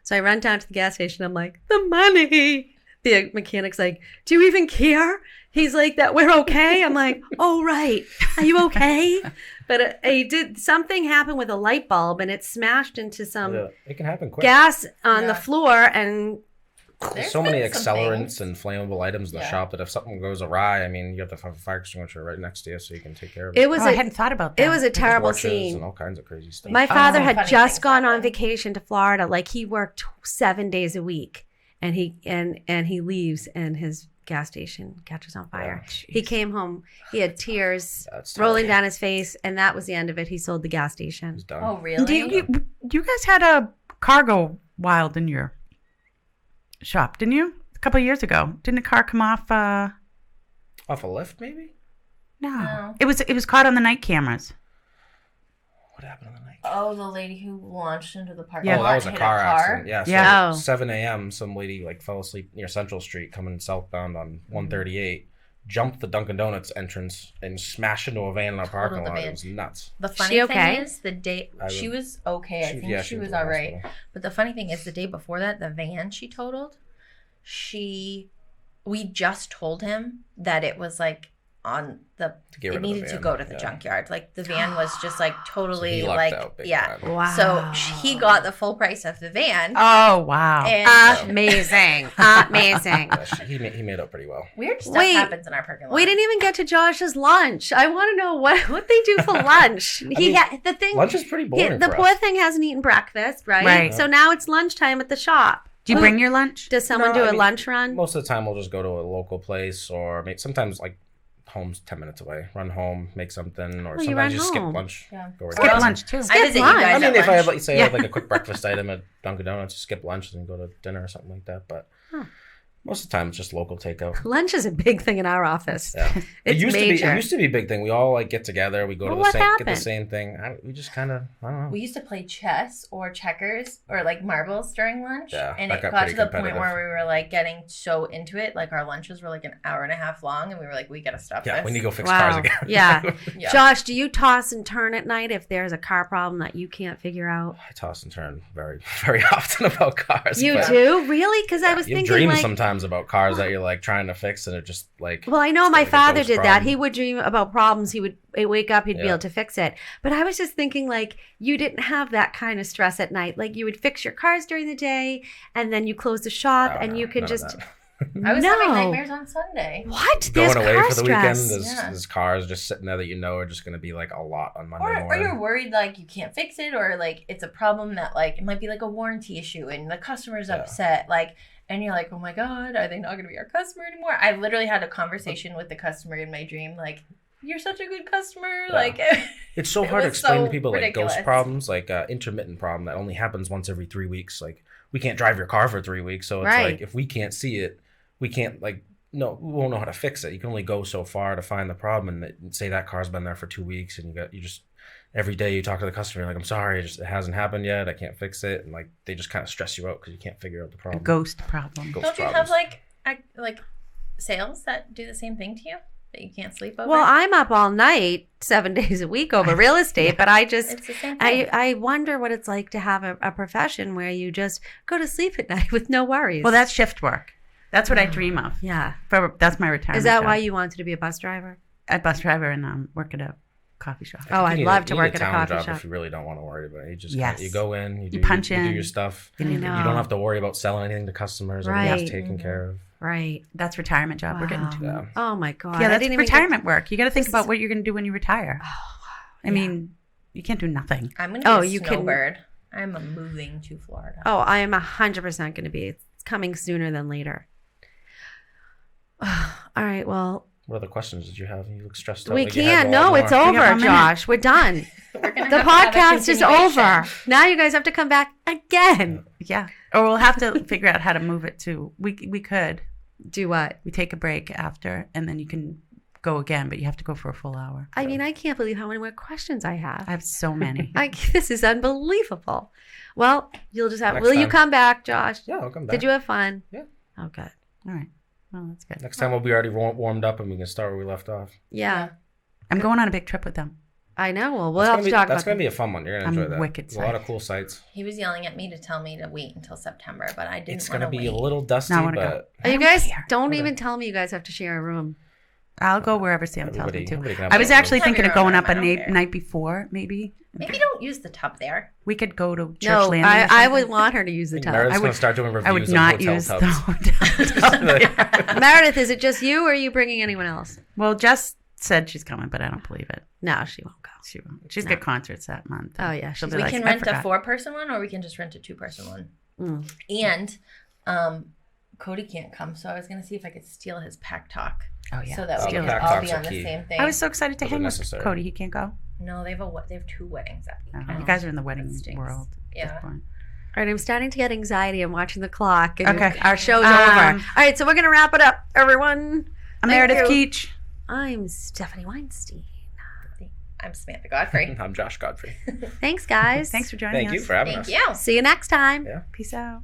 So I run down to the gas station. I'm like, the money. The mechanic's like, do you even care? He's like, that we're okay. I'm like, oh, right. Are you okay? But something happened with a light bulb and it smashed into some it can happen quick. gas on the floor and There's so many been some accelerants things. and flammable items in the shop that if something goes awry, I mean, you have to have a fire extinguisher right next to you so you can take care of it. it was I hadn't thought about that. it was a terrible Torches scene. and all kinds of crazy stuff. My father Some had funny just things gone on happen. vacation to Florida. Like he worked 7 days a week, and he leaves, and his gas station catches on fire. He came home. He had tears That's rolling terrible. down his face, and that was the end of it. He sold the gas station. It's done. Oh, really? You guys had a car go wild in your shop, didn't you? A couple of years ago, didn't a car come off? Off a lift, maybe? No. It was caught on the night cameras. What happened on the night? Oh, the lady who launched into the parking Yeah. Oh, lot that was a and hit car accident. Yeah. So Yeah. Oh. 7 a.m., some lady like fell asleep near Central Street coming southbound on 138, jumped the Dunkin' Donuts entrance and smashed into a van in our parking Totaled the lot. van. It was nuts. The She funny okay? thing is, the day she was okay. I think Yeah, she went was to the all right. hospital. But the funny thing is, the day before that, the van she totaled, we just told him that it was like on the get rid it of the needed to van, go to the yeah. junkyard. Like the van was just like totally he lucked like out big yeah. time. Wow. So he got the full price of the van. Oh wow! And Amazing. Amazing. Yeah, he made up pretty well. weird stuff Wait, happens in our parking lot. We didn't even get to Josh's lunch. I want to know what they do for lunch. mean, The thing. Lunch is pretty boring the for poor us. thing hasn't eaten breakfast, right? Right. So now it's lunchtime at the shop. Do you bring your lunch? Does someone No, do I a mean, lunch run? Most of the time, we'll just go to a local place or sometimes like home's 10 minutes away. Run home, make something, or Oh, you sometimes run you skip home. lunch. Yeah. Go right Skip there. lunch too. I Skip visit you lunch. guys I mean, at if I have, lunch. like, say, I have like a quick breakfast item at Dunkin' Donuts, skip lunch and then go to dinner or something like that. But most of the time, it's just local takeout. Lunch is a big thing in our office. Yeah, It's major. It used to be a big thing. We all like get together. We go Well, to what get the happened? same thing. We just kind of I don't know. We used to play chess or checkers or like marbles during lunch. Yeah, and that it got got to pretty the point competitive. where we were like getting so into it. Like our lunches were like an hour and a half long and we were like, we gotta stop Yeah, this. we need to go fix cars again. Yeah. Yeah. Josh, do you toss and turn at night if there's a car problem that you can't figure out? I toss and turn very, very often about cars. You but do? Really? Because I was you thinking dream like, sometimes about cars that you're like trying to fix, and it just like. well, I know my like a father ghost did that. problem. He would dream about problems. He'd wake up, he'd be Yeah. able to fix it. But I was just thinking like you didn't have that kind of stress at night. Like you would fix your cars during the day and then you close the shop Oh, and no, you could none of just that. I was having No. nightmares on Sunday. What? Going There's away car for the weekend, stress. there's cars just sitting there that you know are just going to be like a lot on Monday Or morning. you're worried like you can't fix it or like it's a problem that like it might be like a warranty issue and the customer's Yeah. upset. Like and you're like, oh my God, are they not gonna be our customer anymore? I literally had a conversation with the customer in my dream, like, you're such a good customer. Yeah. Like It's so It hard to was explain so to people like ridiculous. ghost problems, like intermittent problem that only happens once every 3 weeks. Like we can't drive your car for 3 weeks, so it's Right. like if we can't see it, we can't like no, we won't know how to fix it. You can only go so far to find the problem, and say that car's been there for 2 weeks, and you just every day you talk to the customer, you're like, I'm sorry, it hasn't happened yet. I can't fix it, and like they just kind of stress you out because you can't figure out the A problem. ghost problem. Ghost don't you problems. have like sales that do the same thing to you that you can't sleep over? Well, I'm up all night 7 days a week over real estate, but I just it's the same thing. I wonder what it's like to have a profession where you just go to sleep at night with no worries. Well, that's shift work. That's what I dream of. yeah. That's my retirement. Is that job. why you wanted to be a bus driver? a bus driver and work at a coffee shop? Oh, I'd You need love a- to you need work at a town coffee job shop. if you really don't want to worry about it. You just Yes. you go in, You punch you in. do your stuff. I You know. don't have to worry about selling anything to customers. Everything's Right. taken care of. Right. That's retirement job. We're getting Wow. to. Yeah. Oh my God. Yeah, I that's didn't even retirement work. You got to think This about is- what you're going to do when you retire. I mean, you can't do nothing. I'm gonna Oh, be a you can- snowbird. I'm moving to Florida. Oh, I am 100% going to be. It's coming sooner than later. All right. Well, What other questions did you have? You look stressed out. we like you had can't. a lot No, it's more. We over, got 1 minute. Josh. We're done. We're gonna The have to have a podcast is continuation. over. Now you guys have to come back again. Yeah. Or we'll have to figure out how to move it to. We could. Do what? We take a break after, and then you can go again, but you have to go for a full hour. I mean, I can't believe how many more questions I have. I have so many. This is unbelievable. Well, you'll just have. Next Will you time. come back, Josh? Yeah, I'll come back. Did you have fun? Yeah. Oh, good. All right. Well, that's good. Next time we'll be already warmed up and we can start where we left off. Yeah. I'm going on a big trip with them. I know. Well, we'll have to talk That's about gonna be a fun one. You're gonna enjoy I'm that. wicked There's a lot of psyched. cool sights. He was yelling at me to tell me to wait until September, but I didn't It's want to gonna be wait. a little dusty, No, I wanna but Are you I don't guys care. don't Okay. even tell me you guys have to share a room. I'll go wherever Sam tells me to. everybody can have I was their own actually Have thinking your of own going room, up I a don't care. night before, maybe. Maybe don't use the tub there. We could go to Church No, Landing. or I something. would want her to use the tub. Meredith's I would- gonna start doing reviews I would of not hotel use the tubs. hotel tub there. Meredith, is it just you or are you bringing anyone else? Well, Jess said she's coming, but I don't believe it. No, she won't go. She won't. She's No. got concerts that month. Oh, yeah, She'll she's- be We like, can "I rent a forgot." 4-person one, or we can just rent a 2-person one. Mm. And Cody can't come, so I was gonna see if I could steal his pack talk, Oh yeah. so that Oh, we the can pack all talks be are on the key. same thing. I was so excited to Those are hang with necessary. Cody. He can't go. No, they have 2 weddings that weekend. You guys are in the wedding That stinks. world. At Yeah. this point. All right, I'm starting to get anxiety. I'm watching the clock. And Okay. Our show's Um, over. All right, so we're going to wrap it up, everyone. I'm Thank Meredith you. Keach. I'm Stephanie Weinstein. I'm Samantha Godfrey. I'm Josh Godfrey. Thanks, guys. Thanks for joining Thank us. you for having Thank us. you. See you next time. Yeah. Peace out.